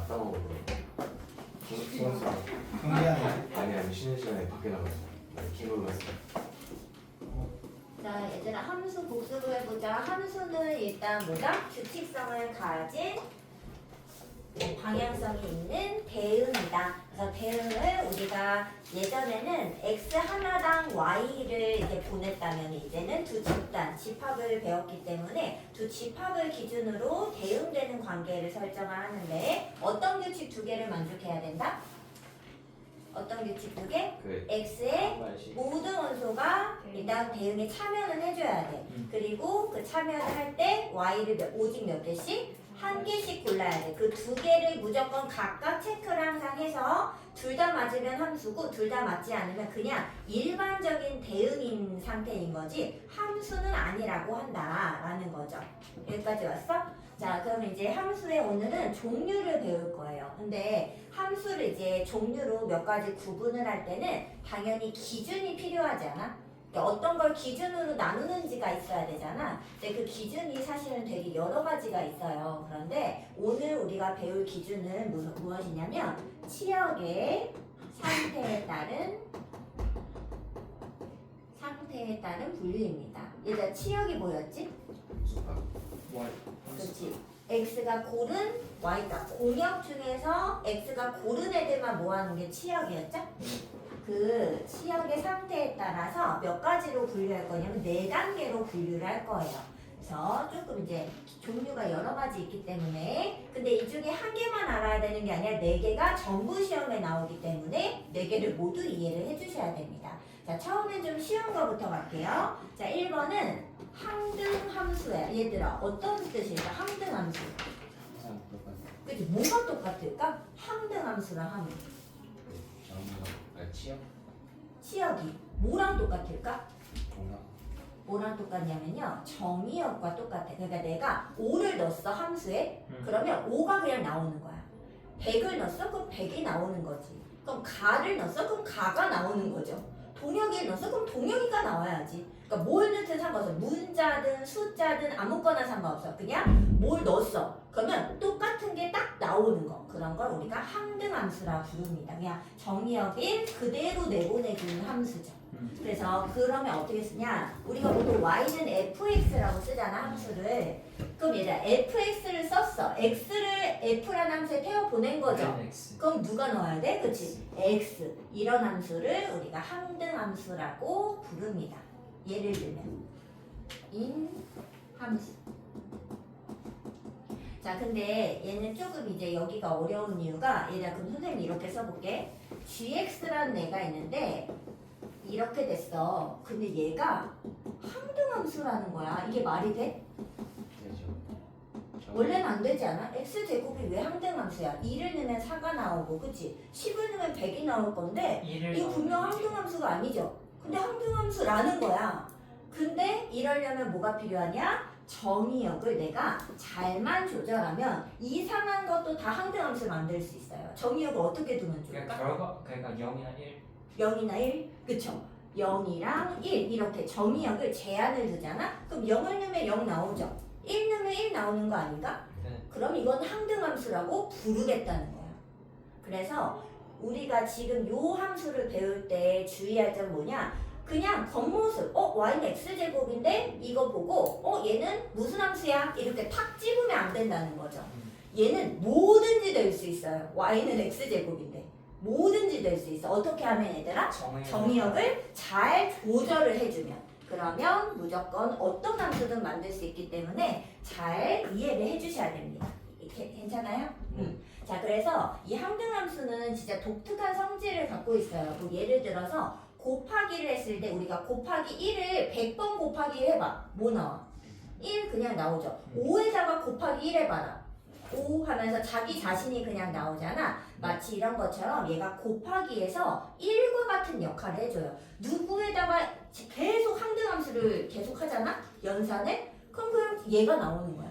갔다 오고 수원수 경계하네. 아니 쉬는 시간에 밖에 나가서 기록을 했어. 자, 얘들아 함수 복습을 해보자. 함수는 일단 뭐다? 규칙성을 가진 방향성이 있는 대응이다. 그래서 대응을 우리가 예전에는 x 하나당 y를 이제 보냈다면 이제는 두 집단, 집합을 배웠기 때문에 두 집합을 기준으로 대응되는 관계를 설정을 하는데 어떤 규칙 두 개를 만족해야 된다? 어떤 규칙 두 개? 그 x의 말씨 모든 원소가 일단 대응에 참여는 해줘야 돼. 그리고 그 참여를 할 때 y를 오직 몇 개씩? 한 개씩 골라야 돼. 그 두 개를 무조건 각각 체크를 항상 해서 둘 다 맞으면 함수고 둘 다 맞지 않으면 그냥 일반적인 대응인 상태인 거지 함수는 아니라고 한다라는 거죠. 여기까지 왔어? 자, 그럼 이제 함수의 오늘은 종류를 배울 거예요. 근데 함수를 이제 종류로 몇 가지 구분을 할 때는 당연히 기준이 필요하지 않아? 그러니까 어떤 걸 기준으로 나누는지가 있어야 되잖아. 근데 그 기준이 사실은 되게 여러 가지가 있어요. 그런데 오늘 우리가 배울 기준은 무엇이냐면 치역의 상태에 따른 분류입니다. 얘들아 치역이 뭐였지? 그렇지. x가 고른 y가 공역 중에서 x가 고른 애들만 모아놓은 게 치역이었죠? 그 치역의 상태에 따라서 몇 가지로 분류할 거냐면 4단계로 분류를 할 거예요. 그래서 조금 이제 종류가 여러 가지 있기 때문에 근데 이 중에 한 개만 알아야 되는 게 아니라 4개가 전부 시험에 나오기 때문에 4개를 모두 이해를 해주셔야 됩니다. 자, 처음엔 좀 쉬운 거부터 갈게요. 자, 1번은 항등함수야. 얘들아 어떤 뜻일까? 항등함수. 항상 똑같아. 그치? 뭐가 똑같을까? 항등함수랑 함. 치역 치역이 뭐랑 똑같을까? 정답 뭐랑 똑같냐면요 정의역과 똑같아. 그러니까 내가 5를 넣었어 함수에. 그러면 5가 그냥 나오는 거야. 100을 넣었어? 그럼 100이 나오는 거지. 그럼 가를 넣었어? 그럼 가가 나오는 거죠. 동혁이를 넣었어? 그럼 동혁이가 나와야지. 그러니까 뭘 넣든 상관없어. 문자든 숫자든 아무거나 상관없어. 그냥 뭘 넣었어. 그러면 똑같은 게 딱 나오는 거. 그런 걸 우리가 항등함수라 부릅니다. 그냥 정의역을 그대로 내보내주는 함수죠. 그래서 그러면 어떻게 쓰냐? 우리가 보통 y는 fx라고 쓰잖아 함수를. 그럼 얘들아 fx를 썼어. x를 f라는 함수에 태워 보낸 거죠. 그럼 누가 넣어야 돼? 그치? x 이런 함수를 우리가 항등함수라고 부릅니다. 예를 들면 인 함수. 자, 근데 얘는 조금 이제 여기가 어려운 이유가 얘들아 그럼 선생님이 이렇게 써볼게. gx라는 애가 있는데 이렇게 됐어. 근데 얘가 항등함수라는 거야. 이게 말이 돼? 되죠. 원래는 안 되지 않아? x제곱이 왜 항등함수야? 2를 넣으면 4가 나오고 그치? 10을 넣으면 100이 나올 건데 이거 분명 항등함수가 아니죠? 근데 항등함수라는 거야. 근데 이러려면 뭐가 필요하냐? 정의역을 내가 잘만 조절하면 이상한 것도 다 항등함수를 만들 수 있어요. 정의역을 어떻게 두면 좋을까? 그러니까 0이나 1. 0이나 1? 그쵸? 0이랑 1 이렇게 정의역을 제한을 두잖아? 그럼 0을 넣으면 0 나오죠? 1 넣으면 1 나오는 거 아닌가? 네. 그럼 이건 항등함수라고 부르겠다는 거야. 그래서 우리가 지금 요 함수를 배울 때 주의할 점 뭐냐? 그냥 겉모습, y는 x제곱인데 이거 보고 얘는 무슨 함수야? 이렇게 탁 집으면 안 된다는 거죠. 얘는 뭐든지 될 수 있어요. y는 x제곱인데 뭐든지 될 수 있어. 어떻게 하면 얘들아? 정의역을 잘 조절을 해주면 그러면 무조건 어떤 함수든 만들 수 있기 때문에 잘 이해를 해주셔야 됩니다. 이렇게 괜찮아요? 자, 그래서 이 항등함수는 진짜 독특한 성질을 갖고 있어요. 뭐 예를 들어서 곱하기를 했을 때 우리가 곱하기 1을 100번 곱하기 1 해봐. 뭐 나와? 1 그냥 나오죠. 5에다가 곱하기 1 해봐라. 5 하면서 자기 자신이 그냥 나오잖아. 마치 이런 것처럼 얘가 곱하기에서 1과 같은 역할을 해줘요. 누구에다가 계속 항등함수를 계속 하잖아? 연산을? 그럼 그냥 얘가 나오는 거야.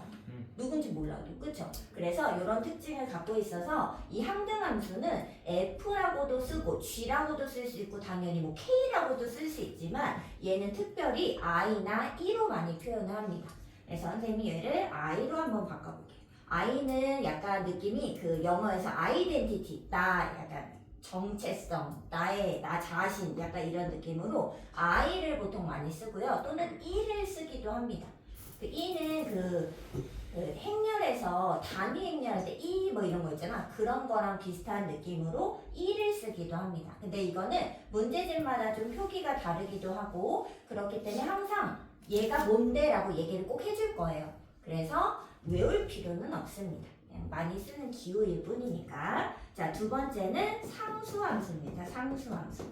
누군지 몰라도. 그쵸? 그래서 이런 특징을 갖고 있어서 이 항등함수는 F라고도 쓰고 G라고도 쓸 수 있고 당연히 뭐 K라고도 쓸 수 있지만 얘는 특별히 I나 E로 많이 표현을 합니다. 그래서 선생님이 얘를 I로 한번 바꿔볼게요. I는 약간 느낌이 그 영어에서 아이덴티티, 나 약간 정체성, 나 자신 약간 이런 느낌으로 I를 보통 많이 쓰고요. 또는 E를 쓰기도 합니다. 그 E는 그 행렬에서 단위 행렬할 때 E 뭐 이런 거 있잖아. 그런 거랑 비슷한 느낌으로 E를 쓰기도 합니다. 근데 이거는 문제집마다 좀 표기가 다르기도 하고 그렇기 때문에 항상 얘가 뭔데 라고 얘기를 꼭 해줄 거예요. 그래서 외울 필요는 없습니다. 그냥 많이 쓰는 기호일 뿐이니까. 자, 두 번째는 상수함수입니다. 상수함수.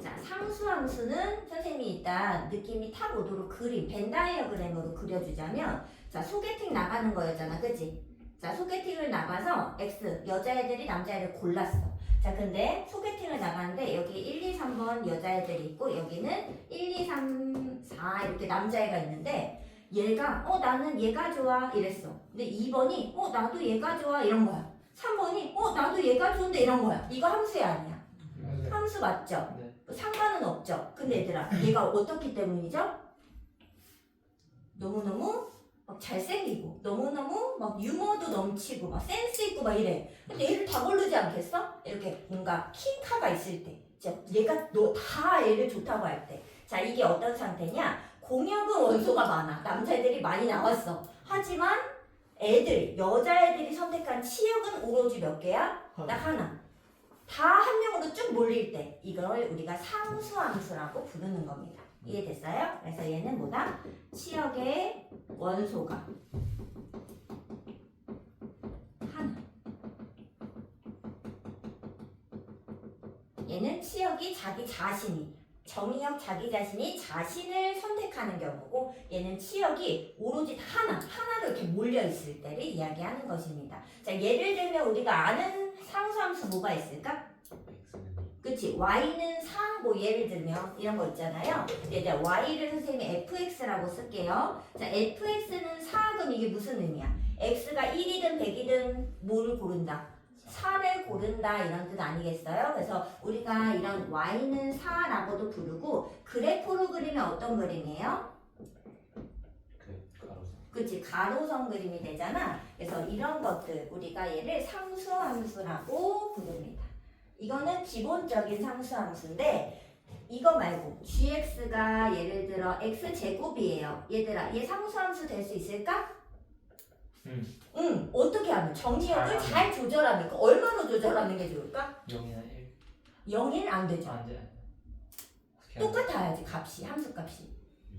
자, 상수함수는 선생님이 일단 느낌이 탁 오도록 그림, 벤 다이어그램으로 그려주자면, 자, 소개팅 나가는 거였잖아, 그치? 자, 소개팅을 나가서 X, 여자애들이 남자애를 골랐어. 자, 근데 소개팅을 나가는데 여기 1, 2, 3번 여자애들이 있고 여기는 1, 2, 3, 4 이렇게 남자애가 있는데 얘가 나는 얘가 좋아 이랬어. 근데 2번이 나도 얘가 좋아 이런 거야. 3번이 나도 얘가 좋은데 이런 거야. 이거 함수야 아니야? 맞아요. 함수 맞죠? 네. 상관은 없죠. 근데 얘들아 얘가 어떻기 때문이죠? 너무너무 막 잘생기고 너무너무 막 유머도 넘치고 막 센스 있고 막 이래. 근데 얘를 다 고르지 않겠어? 이렇게 뭔가 킹카가 있을 때 얘가 너 다 얘를 좋다고 할 때. 자, 이게 어떤 상태냐? 공역은 원소가 많아. 남자애들이 많이 나왔어. 하지만 여자애들이 선택한 치역은 오로지 몇 개야? 딱 하나. 다 한 명으로 쭉 몰릴 때 이걸 우리가 상수함수라고 부르는 겁니다. 이해됐어요? 그래서 얘는 뭐다? 치역의 원소가 하나. 얘는 치역이 자기 자신이 정의역 자기 자신이 자신을 선택하는 경우고 얘는 치역이 오로지 하나로 이렇게 몰려있을 때를 이야기하는 것입니다. 자, 예를 들면 우리가 아는 상수함수 뭐가 있을까? 그치? y는 4, 뭐 예를 들면 이런 거 있잖아요. 이제 y를 선생님이 fx라고 쓸게요. 자, fx는 4, 그럼 이게 무슨 의미야? x가 1이든 100이든 뭐를 고른다? 4를 고른다 이런 뜻 아니겠어요? 그래서 우리가 이런 y는 4라고도 부르고 그래프로 그리면 어떤 그림이에요? 가로선. 그치, 가로선 그림이 되잖아. 그래서 이런 것들 우리가 얘를 상수함수라고 부릅니다. 이거는 기본적인 상수함수인데 이거 말고 gx가 예를 들어 x제곱이에요. 얘들아, 얘 상수함수 될 수 있을까? 응, 어떻게 하면? 정의역을 잘 조절하면, 얼마로 조절하는 게 좋을까? 0이나 1. 0일 안 되죠. 안 돼. 똑같아야지, 값이, 함수 값이.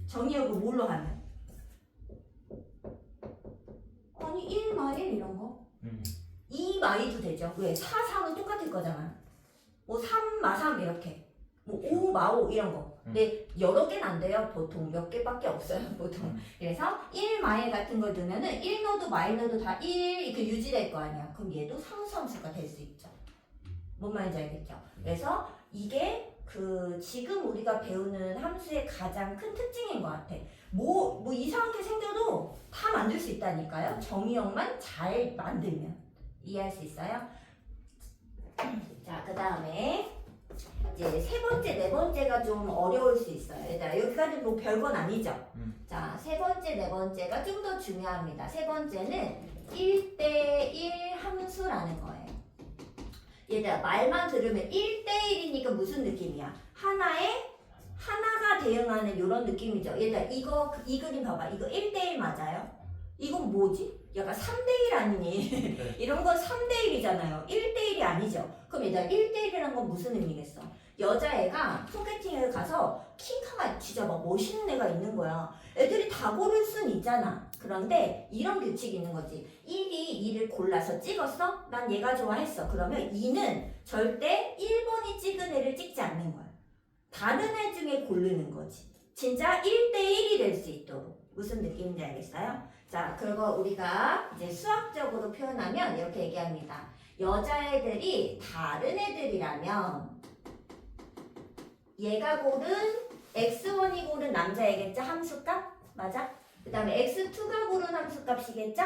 정의역을 뭘로 하면? 아니, 1 마 1 이런 거? 2 마이도 되죠. 왜? 4, 4는 똑같을 거잖아. 뭐 3 마 3 이렇게. 뭐 5 마 5 이런 거. 근데 여러 개는 안 돼요. 보통 몇 개밖에 없어요. 보통. 그래서 1 마일 같은 걸 두면은 1노드 마이너도 다 1 이렇게 유지될 거 아니야. 그럼 얘도 상수함수가 될 수 있죠. 뭔 말인지 알겠죠? 그래서 이게 지금 우리가 배우는 함수의 가장 큰 특징인 것 같아. 뭐 이상하게 생겨도 다 만들 수 있다니까요. 정의역만 잘 만들면. 이해할 수 있어요? 자, 그 다음에 이제 세 번째, 네 번째가 좀 어려울 수 있어요. 얘들아, 여기까지 뭐 별건 아니죠? 자, 세 번째, 네 번째가 좀 더 중요합니다. 세 번째는 1대1 함수라는 거예요. 얘들아, 말만 들으면 1대1이니까 무슨 느낌이야? 하나가 대응하는 이런 느낌이죠. 얘들아, 이 그림 봐봐. 이거 1대1 맞아요? 이건 뭐지? 약간 3대1 아니니? 네. 이런 건 3대1이잖아요. 1대1이 아니죠. 그럼 얘들아, 1대1이란 건 무슨 의미겠어? 여자애가 소개팅을 가서 킹카가 진짜 막 멋있는 애가 있는 거야. 애들이 다 고를 순 있잖아. 그런데 이런 규칙이 있는 거지. 1이 2를 골라서 찍었어? 난 얘가 좋아했어. 그러면 2는 절대 1번이 찍은 애를 찍지 않는 거야. 다른 애 중에 고르는 거지. 진짜 1대1이 될 수 있도록. 무슨 느낌인지 알겠어요? 자, 그리고 우리가 이제 수학적으로 표현하면 이렇게 얘기합니다. 여자애들이 다른 애들이라면 얘가 고른 x1이 고른 남자애겠죠? 함수값? 맞아? 그 다음에 x2가 고른 함수값이겠죠?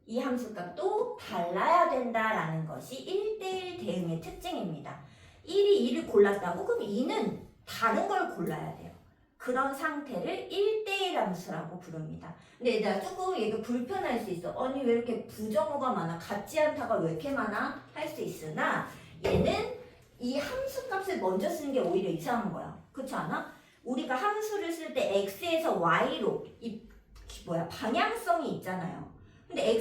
이 함수값도 달라야 된다라는 것이 1대1 대응의 특징입니다. 1이 2를 골랐다고? 그럼 2는 다른 걸 골라야 돼요. 그런 상태를 1대1 함수라고 부릅니다. 근데 얘들아 조금 얘가 불편할 수 있어. 아니 왜 이렇게 부정어가 많아? 같지 않다가 왜 이렇게 많아? 할 수 있으나 얘는 이 함수 값을 먼저 쓰는 게 오히려 이상한 거야. 그렇지 않아? 우리가 함수를 쓸 때 x에서 y로 이 방향성이 있잖아요. 근데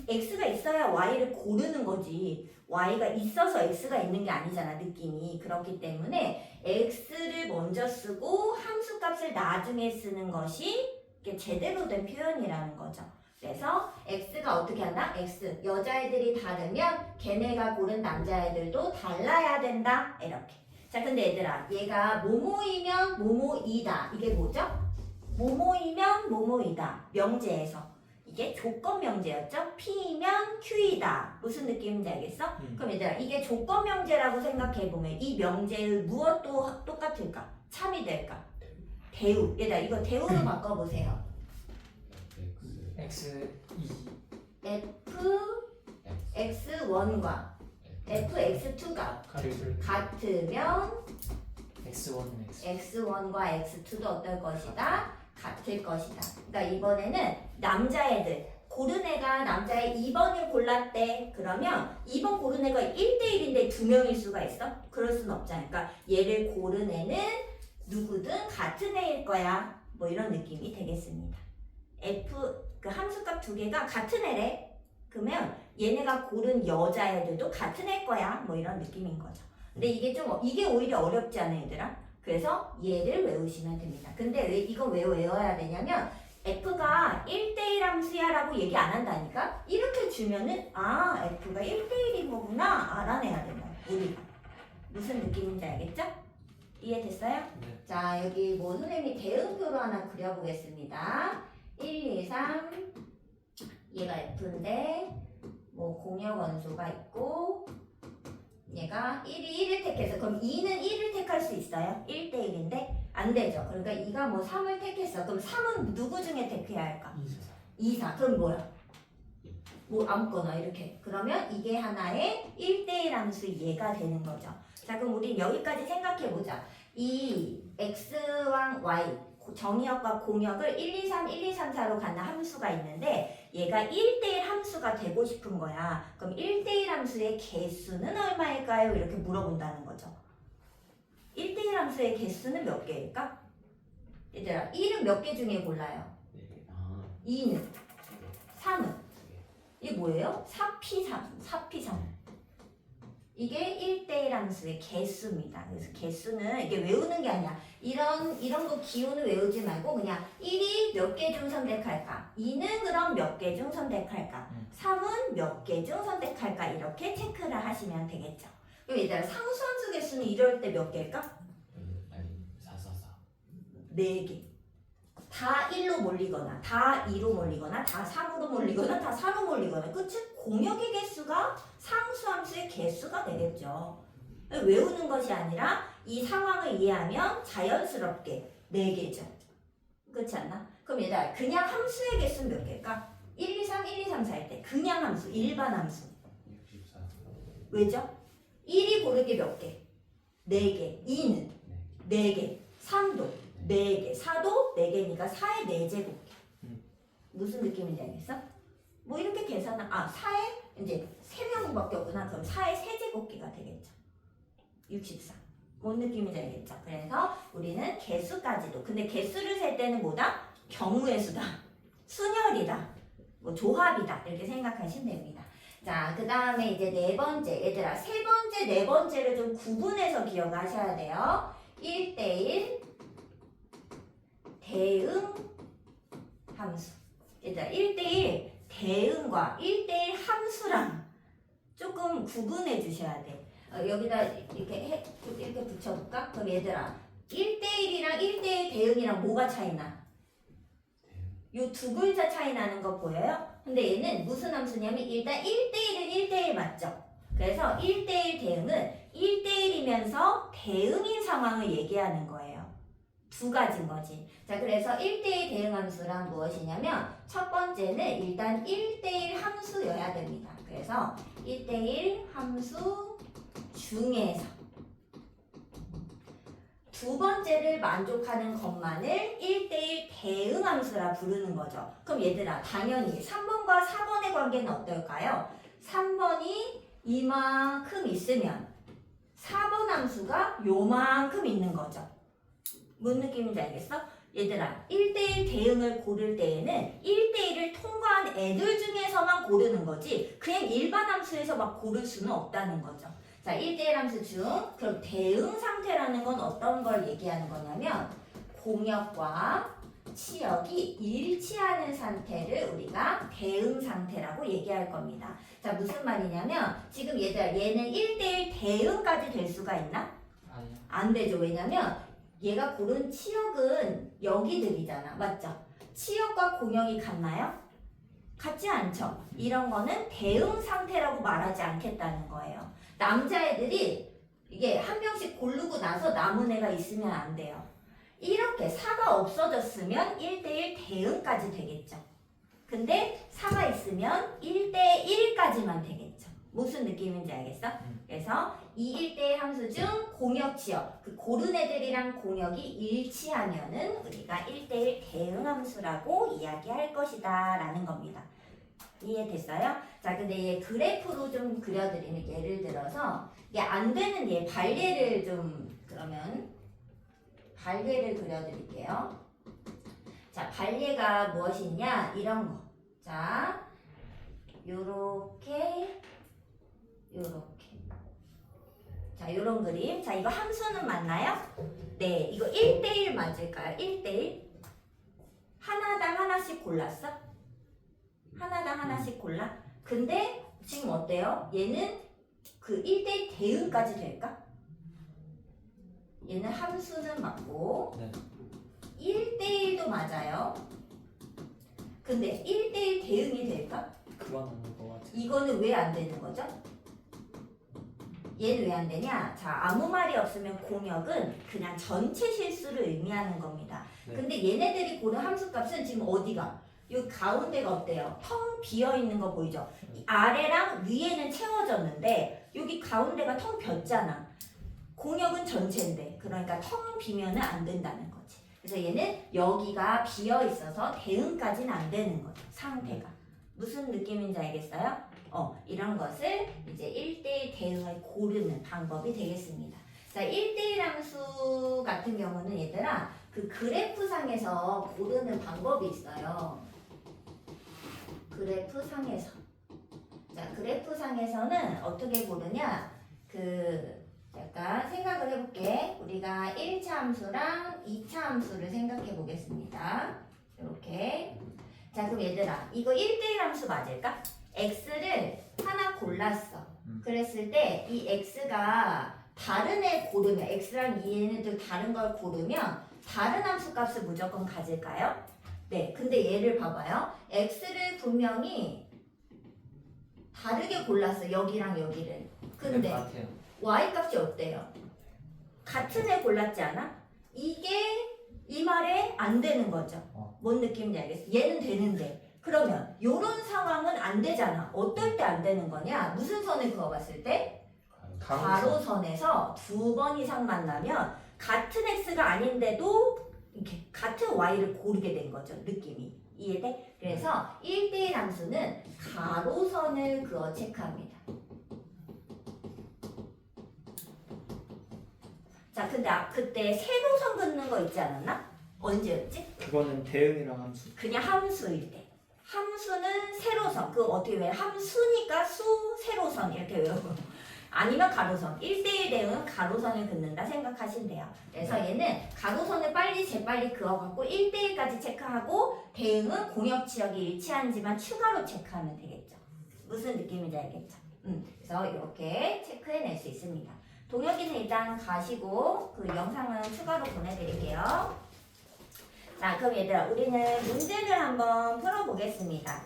x가 있어야 y를 고르는 거지. y가 있어서 x가 있는 게 아니잖아, 느낌이. 그렇기 때문에 x를 먼저 쓰고 함수 값을 나중에 쓰는 것이 이게 제대로 된 표현이라는 거죠. 그래서 x가 어떻게 한다? x 여자애들이 다르면 걔네가 고른 남자애들도 달라야 된다. 이렇게. 자, 근데 얘들아, 얘가 뭐뭐이면 뭐뭐이다. 이게 뭐죠? 뭐뭐이면 뭐뭐이다. 명제에서. 이게 조건 명제였죠? P이면 Q이다. 무슨 느낌인지 알겠어? 그럼 얘들아, 이게 조건 명제라고 생각해보면 이 명제의 무엇도 똑같을까? 참이 될까? 대우. 얘들아, 이거 대우로 바꿔보세요. X 2 F X1과 F X2가 같으면 X1은 X X1과 X2도 어떨 것이다? 같을 것이다. 그러니까 이번에는 남자애들 고른 애가 남자애 2번을 골랐대. 그러면 2번 고른 애가 1대1인데 2명일 수가 있어? 그럴 수는 없잖아. 그러니까 얘를 고른 애는 누구든 같은 애일 거야. 뭐 이런 느낌이 되겠습니다. F 그 함수값 두 개가 같은 애래. 그러면 얘네가 고른 여자애들도 같은 애일 거야. 뭐 이런 느낌인 거죠. 근데 이게 오히려 어렵지 않아, 얘들아? 그래서 얘를 외우시면 됩니다. 근데 이건 왜 외워야 되냐면 F가 1대1 함수야 라고 얘기 안 한다니까? 이렇게 주면은 아 F가 1대1인 거구나 알아내야 된다. 우리가. 무슨 느낌인지 알겠죠? 이해됐어요? 네. 자, 여기 뭐 선생님이 대응표로 하나 그려보겠습니다. 1, 2, 3 얘가 F인데 뭐 공역 원소가 있고 얘가 1을 택해서 그럼 2는 1을 택할 수 있어요? 1대1인데? 안 되죠. 그러니까 2가 뭐 3을 택했어. 그럼 3은 누구 중에 택해야 할까? 2, 4. 그럼 뭐야? 뭐 아무거나 이렇게. 그러면 이게 하나의 1대1 함수 얘가 되는 거죠. 자, 그럼 우리 여기까지 생각해보자. 이 x랑 y 정의역과 공역을 1, 2, 3, 1, 2, 3, 4로 가는 함수가 있는데 얘가 1대1 함수가 되고 싶은 거야. 그럼 1대1 함수의 개수는 얼마일까요? 이렇게 물어본다는 거죠. 1대1 함수의 개수는 몇 개일까? 얘들아, 1은 몇 개 중에 골라요? 2는? 3은? 이게 뭐예요? 4P3. 이게 1대1 함수의 개수입니다. 그래서 개수는 이게 외우는 게 아니야. 이런 거 기호는 외우지 말고 그냥 1이 몇 개 중 선택할까? 2는 그럼 몇 개 중 선택할까? 3은 몇 개 중 선택할까? 이렇게 체크를 하시면 되겠죠. 그럼 얘들아 상수함수 개수는 이럴 때 몇 개일까? 아니 444 4개. 다 1로 몰리거나 다 2로 몰리거나 다 3으로 몰리거나 다 4로 몰리거나 그치? 공역의 개수가 상수함수의 개수가 되겠죠. 외우는 것이 아니라 이 상황을 이해하면 자연스럽게 4개죠. 그렇지 않나? 그럼 얘들아 그냥 함수의 개수는 몇 개일까? 1, 2, 3, 1, 2, 3, 4일 때 그냥 함수, 일반 함수 64 왜죠? 1이 고르기 몇 개? 4개. 2는 4개. 3도 4개. 4도 4개니까 4의 4제곱개. 무슨 느낌인지 알겠어? 뭐 이렇게 계산하 4의 이제 3명밖에 없구나. 그럼 4의 3제곱개가 되겠죠. 64. 뭔 느낌인지 알겠죠? 그래서 우리는 개수까지도. 근데 개수를 셀 때는 뭐다? 경우의 수다. 순열이다. 뭐 조합이다. 이렇게 생각하시면 됩니다. 자, 그 다음에 이제 네 번째. 얘들아, 세 번째, 네 번째를 좀 구분해서 기억하셔야 돼요. 1대1 대응 함수. 얘들아, 1대1 대응과 1대1 함수랑 조금 구분해 주셔야 돼. 여기다 이렇게 붙여볼까? 그럼 얘들아, 1대1이랑 1대1 대응이랑 뭐가 차이나? 요 두 글자 차이 나는 거 보여요? 근데 얘는 무슨 함수냐면 일단 1대1은 1대1 맞죠? 그래서 1대1 대응은 1대1이면서 대응인 상황을 얘기하는 거예요. 두 가지인 거지. 자, 그래서 1대1 대응 함수란 무엇이냐면 첫 번째는 일단 1대1 함수여야 됩니다. 그래서 1대1 함수 중에서 두 번째를 만족하는 것만을 1대1 대응함수라 부르는 거죠. 그럼 얘들아 당연히 3번과 4번의 관계는 어떨까요? 3번이 이만큼 있으면 4번 함수가 요만큼 있는 거죠. 뭔 느낌인지 알겠어? 얘들아 1대1 대응을 고를 때에는 1대1을 통과한 애들 중에서만 고르는 거지 그냥 일반 함수에서 막 고를 수는 없다는 거죠. 자, 1대1 함수 중 그럼 대응 상태라는 건 어떤 걸 얘기하는 거냐면 공역과 치역이 일치하는 상태를 우리가 대응 상태라고 얘기할 겁니다. 자, 무슨 말이냐면 지금 얘는 1대1 대응까지 될 수가 있나? 아니요. 안 되죠. 왜냐면 얘가 고른 치역은 여기들이잖아. 맞죠? 치역과 공역이 같나요? 같지 않죠. 이런 거는 대응 상태라고 말하지 않겠다는 거예요. 남자애들이 이게 한 명씩 고르고 나서 남은 애가 있으면 안 돼요. 이렇게 4가 없어졌으면 1대1 대응까지 되겠죠. 근데 4가 있으면 1대1까지만 되겠죠. 무슨 느낌인지 알겠어? 그래서 이 1대1 함수 중 공역 치역, 그 고른 애들이랑 공역이 일치하면은 우리가 1대1 대응 함수라고 이야기할 것이다 라는 겁니다. 이해됐어요? 자, 근데 얘 그래프로 좀 그려드리면 예를 들어서 이게 안 되는 얘 발례를 좀 그러면 발례를 그려드릴게요. 자, 발례가 무엇이냐? 이런 거. 자, 요렇게 자, 요런 그림. 자, 이거 함수는 맞나요? 네, 이거 1대1 맞을까요? 1대1 하나당 하나씩 골랐어? 하나당 하나씩 골라? 근데 지금 어때요? 얘는 그 1대1 대응까지 될까? 얘는 함수는 맞고 네. 1대1도 맞아요. 근데 1대1 대응이 될까? 그건 아닌 것 같아요. 이거는 왜 안 되는 거죠? 얘는 왜 안 되냐? 자, 아무 말이 없으면 공역은 그냥 전체 실수를 의미하는 겁니다. 네. 근데 얘네들이 고른 함수값은 지금 어디가? 이 가운데가 어때요? 텅 비어 있는 거 보이죠? 이 아래랑 위에는 채워졌는데 여기 가운데가 텅 비었잖아. 공역은 전체인데 그러니까 텅 비면은 안 된다는 거지. 그래서 얘는 여기가 비어 있어서 대응까지는 안 되는 거죠. 상태가. 무슨 느낌인지 알겠어요? 이런 것을 이제 1대1 대응을 고르는 방법이 되겠습니다. 자, 1대1 함수 같은 경우는 얘들아 그 그래프상에서 고르는 방법이 있어요. 그래프상에서. 자, 그래프상에서는 어떻게 고르냐? 약간 생각을 해볼게. 우리가 1차 함수랑 2차 함수를 생각해 보겠습니다. 이렇게. 자, 그럼 얘들아, 이거 1대1 함수 맞을까? x를 하나 골랐어. 그랬을 때 이 x가 다른 애 고르면 x랑 이 얘네들 다른 걸 고르면 다른 함수 값을 무조건 가질까요? 네, 근데 얘를 봐봐요. x를 분명히 다르게 골랐어. 여기랑 여기를. 근데 같아요. y 값이 어때요? 같은 애 골랐지 않아? 이게 이 말에 안 되는 거죠. 뭔 느낌인지 알겠어? 얘는 되는데. 그러면 요런 상황은 안 되잖아. 어떨 때 안 되는 거냐? 무슨 선을 그어봤을 때? 가로선에서 2번 이상 만나면 같은 x가 아닌데도 이렇게 같은 y를 고르게 된 거죠. 느낌이. 이해돼? 그래서 1대1 함수는 가로선을 그어 체크합니다. 자, 근데 그때 세로선 긋는 거 있지 않았나? 언제였지? 그거는 대응이랑 함수. 그냥 함수일 때. 함수는 세로선. 그거 어떻게 왜 함수니까 세로선 이렇게 외우고. 아니면 가로선. 1대1 대응은 가로선을 긋는다 생각하시면 돼요. 그래서 얘는 가로선을 재빨리 그어갖고 1대1까지 체크하고 대응은 공역 지역이 일치하는지만 추가로 체크하면 되겠죠. 무슨 느낌인지 알겠죠? 그래서 이렇게 체크해낼 수 있습니다. 동혁이는 일단 가시고 그 영상은 추가로 보내드릴게요. 자, 그럼 얘들아 우리는 문제를 한번 풀어보겠습니다.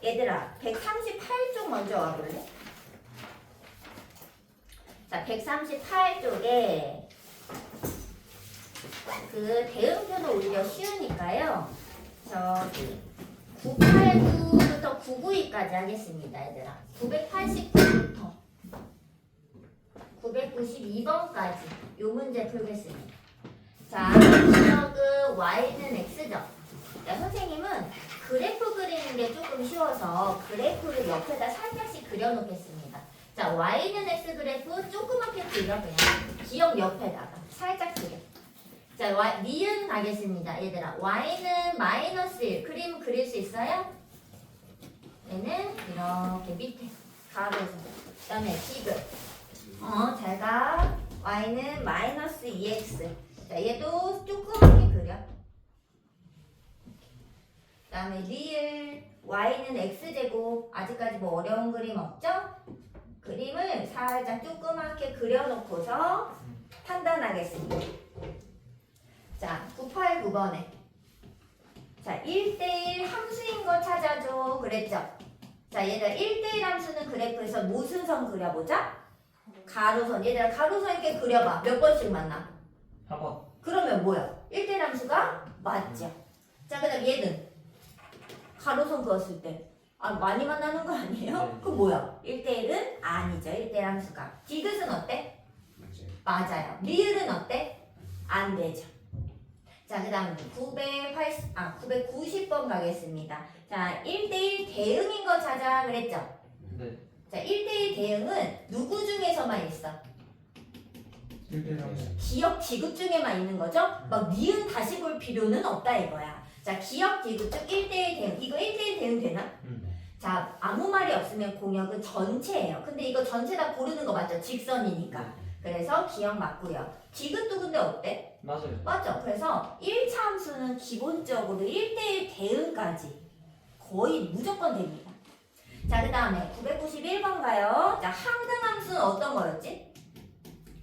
얘들아 138쪽 먼저 와볼래? 자, 138쪽에 그 대응표는 오히려 쉬우니까요. 저기 989부터 992까지 하겠습니다. 얘들아 989부터 992번까지 요 문제 풀겠습니다. 자, 기억은 y는 x죠. 자, 선생님은 그래프 그리는 게 조금 쉬워서 그래프를 옆에다 살짝씩 그려놓겠습니다. 자, y는 x 그래프 조그맣게 그려 그냥 기억 옆에다가 살짝 그려. 자, 니은 가겠습니다. 얘들아, y는 -1 그림 그릴 수 있어요? 얘는 이렇게 밑에 가로서 그 다음에 디귿 잘 가. y는 -2x. 자, 얘도 조그맣게 그려. 그 다음에 리을 y는 x제곱. 아직까지 뭐 어려운 그림 없죠? 그림을 살짝 조그맣게 그려놓고서 판단하겠습니다. 자, 989번에 자, 1대1 함수인 거 찾아줘 그랬죠? 자, 얘들아 1대1 함수는 그래프에서 무슨 선 그려보자? 가로선. 얘들아 가로선 이렇게 그려봐. 몇 번씩 만나? 4번. 그러면 뭐야? 1대1 함수가 맞죠? 자, 그 다음 얘는 가로선 그었을 때 많이 만나는 거 아니에요? 네. 그럼 뭐야? 1대1은 아니죠. 1대1 함수가. 디귿은 어때? 맞아요. 리을은 어때? 안 되죠. 자, 그 다음 990번 가겠습니다. 자, 1대1 대응인 거 찾아 그랬죠? 네. 자, 1대1 대응은 누구 중에서만 있어? 1대1 함수. 기억 디귿 중에만 있는 거죠? 막 니은 다시 볼 필요는 없다 이거야. 자, 기억 디귿 중 1대1 대응. 이거 1대1 대응 되나? 자, 아무 말이 없으면 공역은 전체예요. 근데 이거 전체 다 고르는 거 맞죠? 직선이니까. 그래서 기억 맞고요. 디귿도 근데 어때? 맞아요. 맞죠? 그래서 1차 함수는 기본적으로 1대1 대응까지 거의 무조건 됩니다. 자, 그 다음에 991번 가요. 자, 항등 함수는 어떤 거였지?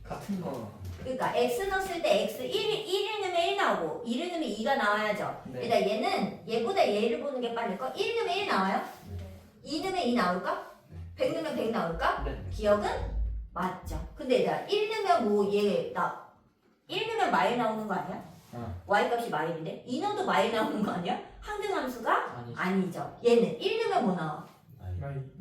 같은 거. 그러니까 x 넣었을 때 x 1을 넣으면 1 나오고 2를 넣으면 2가 나와야죠. 네. 일단 얘는 얘보다 얘를 보는 게 빠를 거. 1 넣으면 1 나와요? 2 넣으면 2 나올까? 100 넣으면 100 나올까? 네. 기억은 맞죠. 근데 얘들아 1 넣으면 뭐 얘 1 넣으면 마일 나오는 거 아니야? y 값이 마일인데 2 넣어도 마일 나오는 거 아니야? 항등 함수가 아니죠. 얘는 1 넣으면 뭐 나와?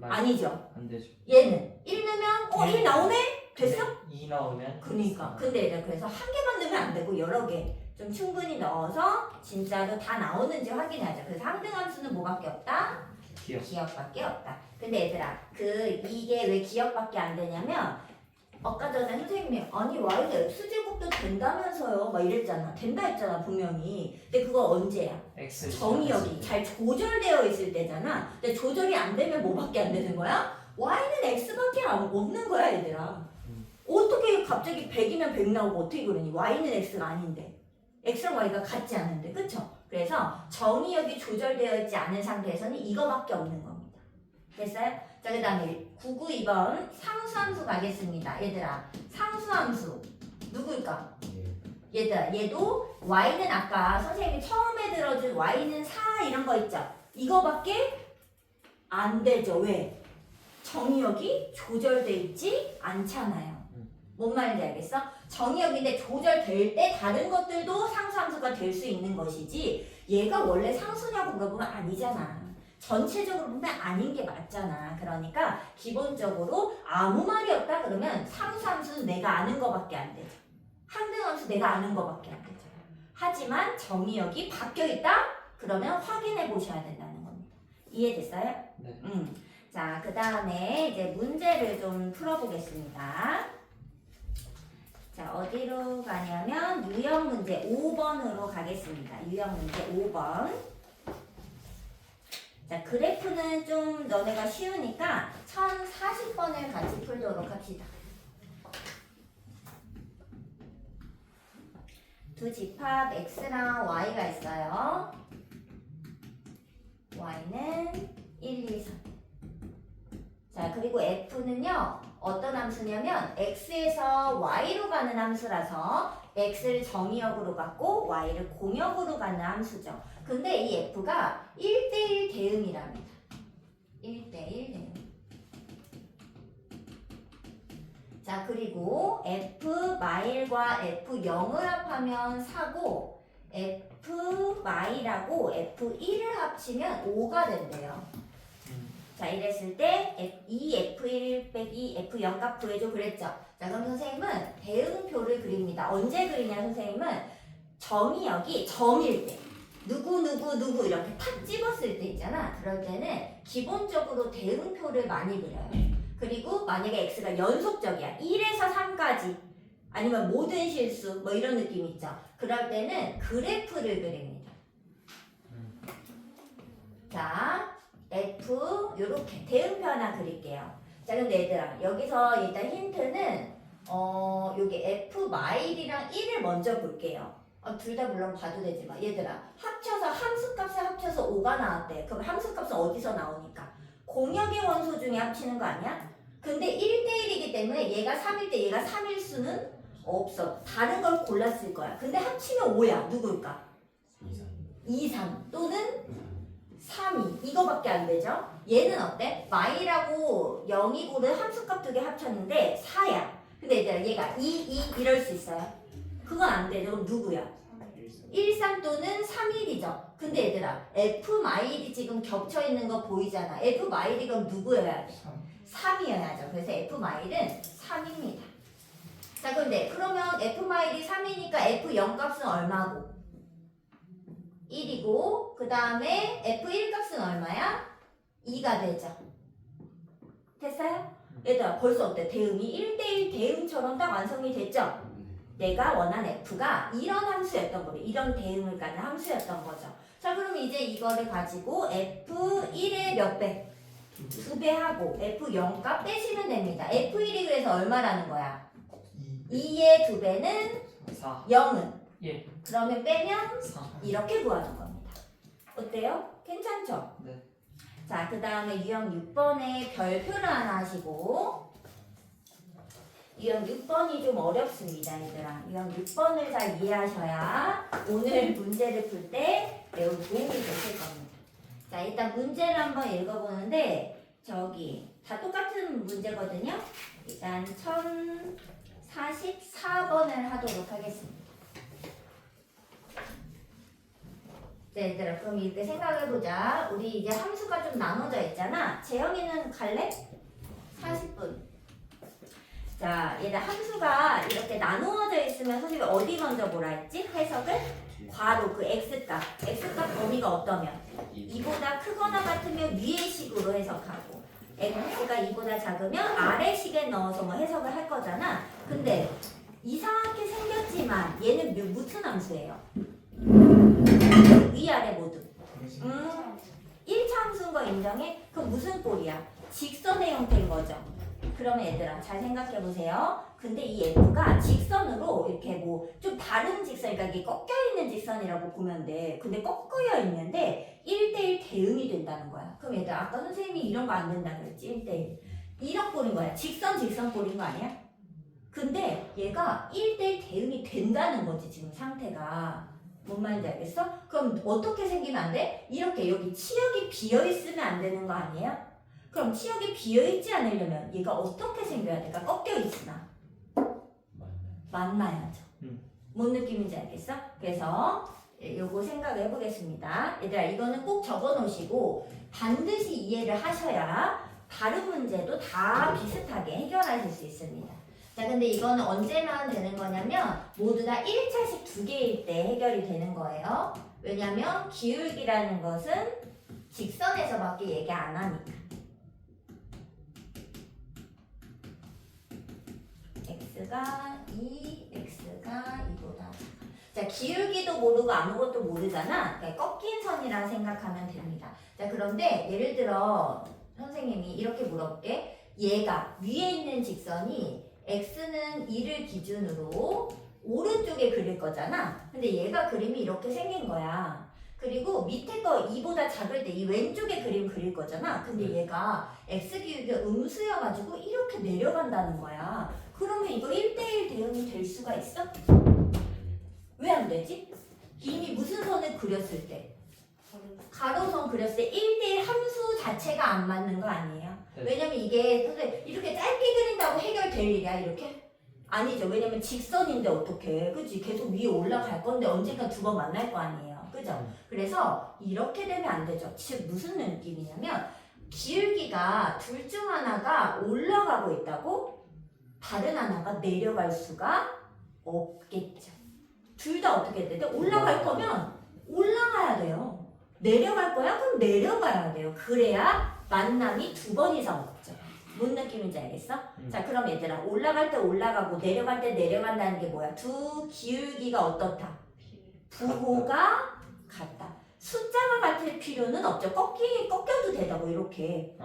아니죠. 안 되죠. 얘는 1 넣으면 1 나오네? 됐어? 2 나오면. 그러니까 근데 얘들 그래서 한 개만 넣으면 안 되고 여러 개 좀 충분히 넣어서 진짜로 다 나오는지 확인하죠. 그래서 항등 함수는 뭐밖에 없다? 기억. 기억밖에 없다. 근데 얘들아 이게 왜 기억밖에 안 되냐면 아까 전에 선생님이 아니 y는 x제곱도 된다면서요 막 이랬잖아. 된다 했잖아 분명히. 근데 그거 언제야? X. 정의역이 잘 조절되어 있을 때잖아. 근데 조절이 안 되면 뭐밖에 안 되는 거야? y는 x밖에 없는 거야 얘들아. 어떻게 갑자기 100이면 100 나오고 어떻게 그러니? y는 x가 아닌데 x랑 y가 같지 않은데 그쵸? 그래서 정의역이 조절되어 있지 않은 상태에서는 이거밖에 없는 겁니다. 됐어요? 자, 그 다음에 992번 상수함수 가겠습니다. 얘들아 상수함수 누굴까? 얘들아 얘도 y는 아까 선생님이 처음에 들어준 y는 4 이런 거 있죠? 이거밖에 안 되죠. 왜? 정의역이 조절되어 있지 않잖아요. 뭔 말인지 알겠어? 정의역인데 조절될 때 다른 것들도 상수함수가 될 수 있는 것이지 얘가 원래 상수냐고 물어보면 아니잖아. 전체적으로 보면 아닌 게 맞잖아. 그러니까 기본적으로 아무 말이 없다 그러면 상수함수는 내가 아는 거밖에 안 되죠. 항등함수 내가 아는 거밖에 안 되죠. 하지만 정의역이 바뀌어 있다? 그러면 확인해 보셔야 된다는 겁니다. 이해됐어요? 네. 자, 그 다음에 이제 문제를 좀 풀어보겠습니다. 자, 어디로 가냐면 유형 문제 5번으로 가겠습니다. 유형 문제 5번. 자, 그래프는 좀 너네가 쉬우니까 1040번을 같이 풀도록 합시다. 두 집합 x랑 y가 있어요. y는 1, 2, 3. 자, 그리고 f는요. 어떤 함수냐면 x에서 y로 가는 함수라서 x를 정의역으로 갖고 y를 공역으로 가는 함수죠. 근데 이 f가 1대1 대응이랍니다. 1대1 대응. 자, 그리고 f 마일과 f 0을 합하면 4고 f 마일하고 f 1을 합치면 5가 된대요. 자, 이랬을 때 2F1 빼기 F0 값 구해줘 그랬죠. 자, 그럼 선생님은 대응표를 그립니다. 언제 그리냐 선생님은 점이 여기 점일 때 누구 이렇게 탁 집었을 때 있잖아. 그럴 때는 기본적으로 대응표를 많이 그려요. 그리고 만약에 x가 연속적이야 1에서 3까지 아니면 모든 실수 뭐 이런 느낌 있죠. 그럴 때는 그래프를 그립니다. 자, F 요렇게 대응표 하나 그릴게요. 자, 근데 얘들아 여기서 일단 힌트는 여기 F 마일이랑 1을 먼저 볼게요. 둘 다 물론 봐도 되지만 얘들아 합쳐서 함수값을 합쳐서 5가 나왔대. 그럼 함수값은 어디서 나오니까? 공역의 원소 중에 합치는 거 아니야? 근데 1대1이기 때문에 얘가 3일 때 얘가 3일 수는 없어. 다른 걸 골랐을 거야. 근데 합치면 5야. 누굴까? 2, 3 또는 3, 2 이거밖에 안 되죠? 얘는 어때? 마이라고 0이고를 함수값 두 개 합쳤는데 4야. 근데 얘들아 얘가 2 이럴 수 있어요? 그건 안 되죠. 그럼 누구야? 1, 3 또는 3, 1이죠. 근데 얘들아 F 마일이 지금 겹쳐 있는 거 보이잖아. F 마일이 그럼 누구여야 돼? 3이어야죠. 그래서 F 마일은 3입니다. 자, 근데 그러면 F 마일이 3이니까 F0 값은 얼마고? 1이고 그 다음에 F1 값은 얼마야? 2가 되죠. 됐어요? 얘들아 벌써 어때? 대응이 1대1 대응처럼 딱 완성이 됐죠? 내가 원한 F가 이런 함수였던 거예요. 이런 대응을 가는 함수였던 거죠. 자, 그럼 이제 이거를 가지고 F1의 몇 배? 2배 하고 F0 값 빼시면 됩니다. F1이 그래서 얼마라는 거야? 2의 2배는 4 0은? 예. 그러면 빼면 4 이렇게 구하는 겁니다. 어때요? 괜찮죠? 네. 자, 그 다음에 유형 6번에 별표를 하나 하시고 유형 6번이 좀 어렵습니다, 얘들아. 유형 6번을 잘 이해하셔야 오늘 문제를 풀 때 매우 도움이 되실 겁니다. 자, 일단 문제를 한번 읽어보는데 저기 다 똑같은 문제거든요. 일단 1044번을 하도록 하겠습니다. 네, 얘들아, 그럼 이렇게 생각해보자. 우리 이제 함수가 좀 나눠져 있잖아. 재영이는 갈래? 40분. 자, 얘들 함수가 이렇게 나누어져 있으면 선생님이 어디 먼저 보라 했지? 해석을? 괄호 그 x값. x값 범위가 어떠면? 2보다 크거나 같으면 위의 식으로 해석하고 x가 2보다 작으면 아래 식에 넣어서 뭐 해석을 할 거잖아. 근데 이상하게 생겼지만 얘는 무슨 함수예요? 위아래 모두. 1차 함수인 거 인정해? 그럼 무슨 꼴이야? 직선의 형태인 거죠. 그러면 얘들아 잘 생각해 보세요. 근데 이 F가 직선으로 이렇게 뭐 좀 다른 직선, 그러니까 이게 꺾여 있는 직선이라고 보면 돼. 근데 꺾여 있는데 1대1 대응이 된다는 거야. 그럼 얘들아 아까 선생님이 이런 거 안 된다 그랬지? 1대1. 이런 꼴인 거야. 직선 꼴인 거 아니야? 근데 얘가 1대1 대응이 된다는 거지 지금 상태가. 뭔 말인지 알겠어? 그럼 어떻게 생기면 안 돼? 이렇게 여기 치역이 비어있으면 안 되는 거 아니에요? 그럼 치역이 비어있지 않으려면 얘가 어떻게 생겨야 될까? 꺾여있으나 만나야죠. 뭔 느낌인지 알겠어? 그래서 요거 생각을 해보겠습니다. 얘들아 이거는 꼭 적어놓으시고 반드시 이해를 하셔야 다른 문제도 다 비슷하게 해결하실 수 있습니다. 자, 근데 이거는 언제만 되는 거냐면 모두 다 1차식 2개일 때 해결이 되는 거예요. 왜냐면 기울기라는 것은 직선에서밖에 얘기 안 하니까. x가 2, x가 2보다 작아. 자, 기울기도 모르고 아무것도 모르잖아. 그러니까 꺾인 선이라 생각하면 됩니다. 자, 그런데 예를 들어 선생님이 이렇게 물어볼게. 얘가 위에 있는 직선이 x는 2를 기준으로 오른쪽에 그릴 거잖아. 근데 얘가 그림이 이렇게 생긴 거야. 그리고 밑에 거 2보다 작을 때 이 왼쪽에 그림 그릴 거잖아. 근데 얘가 x 기울기가 음수여가지고 이렇게 내려간다는 거야. 그러면 이거 1대1 대응이 될 수가 있어? 왜 안 되지? 이미 무슨 선을 그렸을 때? 가로선 그렸을 때 1대1 함수 자체가 안 맞는 거 아니에요? 네. 왜냐면 이게 선생님 이렇게 짧게 그린다고 해결될 일이야 이렇게? 아니죠. 왜냐면 직선인데 어떡해. 그치? 계속 위에 올라갈 건데 언젠가 두 번 만날 거 아니에요. 그죠? 그래서 이렇게 되면 안 되죠. 즉 무슨 느낌이냐면 기울기가 둘 중 하나가 올라가고 있다고? 다른 하나가 내려갈 수가 없겠죠. 둘 다 어떻게 해야 돼? 올라갈 거면 올라가야 돼요. 내려갈 거야? 그럼 내려가야 돼요. 그래야 만남이 두 번 이상 없죠. 뭔 느낌인지 알겠어? 자, 그럼 얘들아, 올라갈 때 올라가고 내려갈 때 내려간다는 게 뭐야? 두 기울기가 어떻다? 부호가 같다. 숫자가 같을 필요는 없죠. 꺾여도 되다고 이렇게.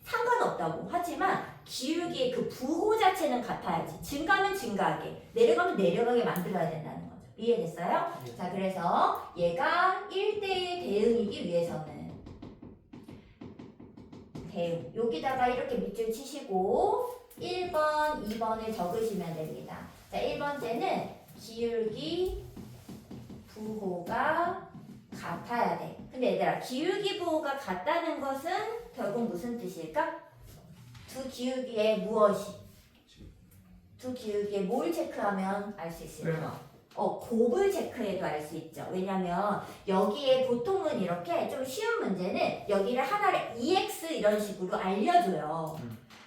상관없다고. 하지만 기울기의 그 부호 자체는 같아야지. 증가면 증가하게, 내려가면 내려가게 만들어야 된다는 거죠. 이해됐어요? 자, 그래서 얘가 1대1 대응이기 위해서는 대응. 여기다가 이렇게 밑줄 치시고 1번, 2번을 적으시면 됩니다. 자, 1번째는 기울기 부호가 같아야 돼. 근데 얘들아, 기울기 부호가 같다는 것은 결국 무슨 뜻일까? 두 기울기에 무엇이? 두 기울기에 뭘 체크하면 알 수 있을까? 곱을 체크해도 알 수 있죠. 왜냐면 여기에 보통은 이렇게 좀 쉬운 문제는 여기를 하나를 EX 이런 식으로 알려줘요.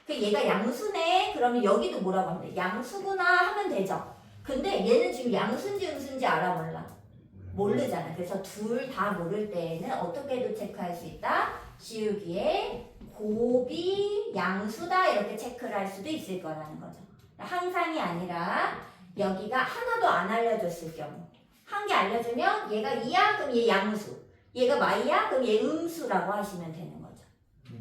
그 얘가 양수네? 그러면 여기도 뭐라고 하면 돼? 양수구나 하면 되죠. 근데 얘는 지금 양수인지 음수인지 알아 몰라? 모르잖아. 그래서 둘 다 모를 때에는 어떻게도 체크할 수 있다? 기울기에 곱이 양수다 이렇게 체크를 할 수도 있을 거라는 거죠. 항상이 아니라 여기가 하나도 안 알려줬을 경우 한 개 알려주면 얘가 2야? 그럼 얘 양수, 얘가 마이야? 그럼 얘 음수라고 하시면 되는 거죠.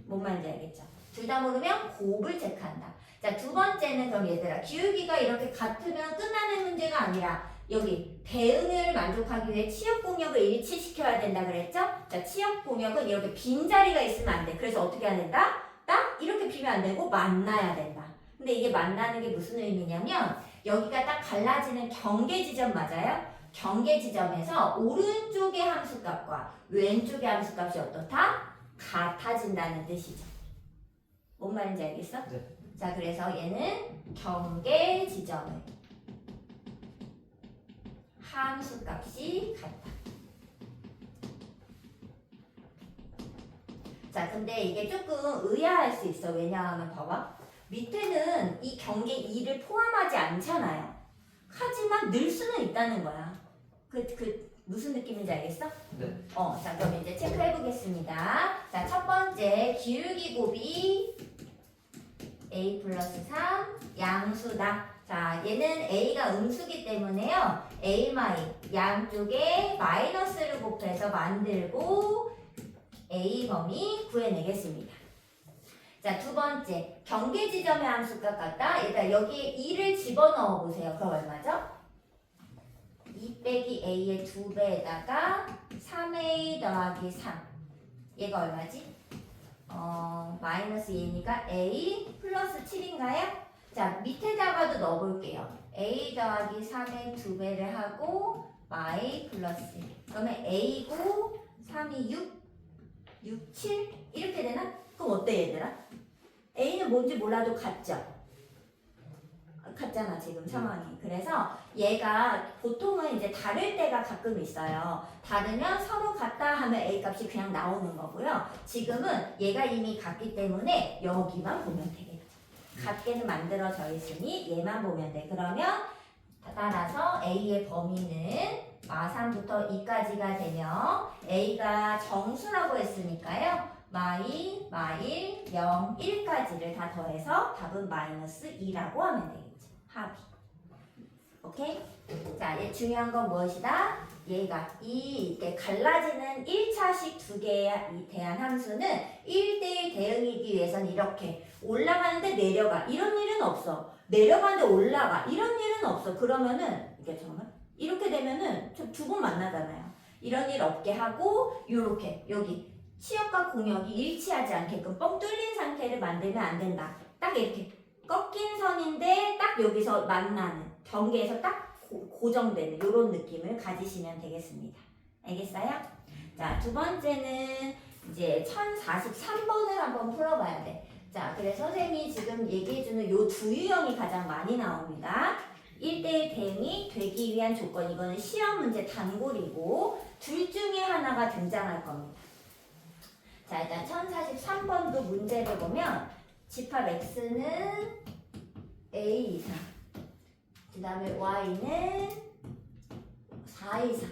뭔 말인지 알겠죠? 둘 다 모르면 곱을 체크한다. 자, 두 번째는 그럼 얘들아, 기울기가 이렇게 같으면 끝나는 문제가 아니라 여기 대응을 만족하기 위해 치역 공역을 일치시켜야 된다 그랬죠? 자, 치역 공역은 이렇게 빈자리가 있으면 안 돼. 그래서 어떻게 해야 된다? 딱 이렇게 비면 안 되고 만나야 된다. 근데 이게 만나는 게 무슨 의미냐면 여기가 딱 갈라지는 경계 지점 맞아요? 경계 지점에서 오른쪽의 함수값과 왼쪽의 함수값이 어떻다? 같아진다는 뜻이죠. 뭔 말인지 알겠어? 네. 자, 그래서 얘는 경계 지점을 함수값이 같다. 자, 근데 이게 조금 의아할 수 있어. 왜냐하면 봐봐. 밑에는 이 경계 2를 포함하지 않잖아요. 하지만 늘 수는 있다는 거야. 무슨 느낌인지 알겠어? 네. 자, 그럼 이제 체크해 보겠습니다. 자, 첫 번째 기울기 곱이 a 플러스 3 양수다. 자, 얘는 a가 음수기 때문에요. a 마이 양쪽에 마이너스를 곱해서 만들고 a 범위 구해내겠습니다. 자, 두 번째 경계 지점의 함수값 같다. 일단 여기에 2를 집어넣어 보세요. 그럼 얼마죠? 2 빼기 a의 2배에다가 3a 더하기 3. 얘가 얼마지? 마이너스 2니까 a 플러스 7인가요? 자, 밑에다가도 넣어볼게요. a 더하기 3의 2배를 하고 y 플러스 1. 그러면 a고 3이 6, 7 이렇게 되나? 그럼 어때 얘들아? a는 뭔지 몰라도 같죠? 같잖아 지금 상황이. 그래서 얘가 보통은 이제 다를 때가 가끔 있어요. 다르면 서로 같다 하면 a 값이 그냥 나오는 거고요. 지금은 얘가 이미 같기 때문에 여기만 보면 되겠죠. 같게는 만들어져 있으니 얘만 보면 돼. 그러면 따라서 a의 범위는 마3부터 2까지가 되며 a가 정수라고 했으니까요. 마이, 마일, 0, 1까지를 다 더해서 답은 마이너스 2라고 하면 되겠죠. 합이. 오케이? 자, 얘 중요한 건 무엇이다? 얘가 이렇게 갈라지는 1차식 두 개에 대한 함수는 1대1 대응이기 위해서는 이렇게 올라가는데 내려가. 이런 일은 없어. 내려가는데 올라가. 이런 일은 없어. 그러면은 이게 정말 이렇게 되면은 두 번 만나잖아요. 이런 일 없게 하고 요렇게 여기 치역과 공역이 일치하지 않게끔 뻥 뚫린 상태를 만들면 안 된다. 딱 이렇게 꺾인 선인데 딱 여기서 만나는 경계에서 딱 고정되는 이런 느낌을 가지시면 되겠습니다. 알겠어요? 자, 두 번째는 이제 1043번을 한번 풀어봐야 돼. 자, 그래서 선생님이 지금 얘기해주는 요 두 유형이 가장 많이 나옵니다. 1대1 대응이 되기 위한 조건, 이거는 시험 문제 단골이고 둘 중에 하나가 등장할 겁니다. 자, 일단 1043번도 문제를 보면 집합 x는 a 이상, 그 다음에 y는 4 이상.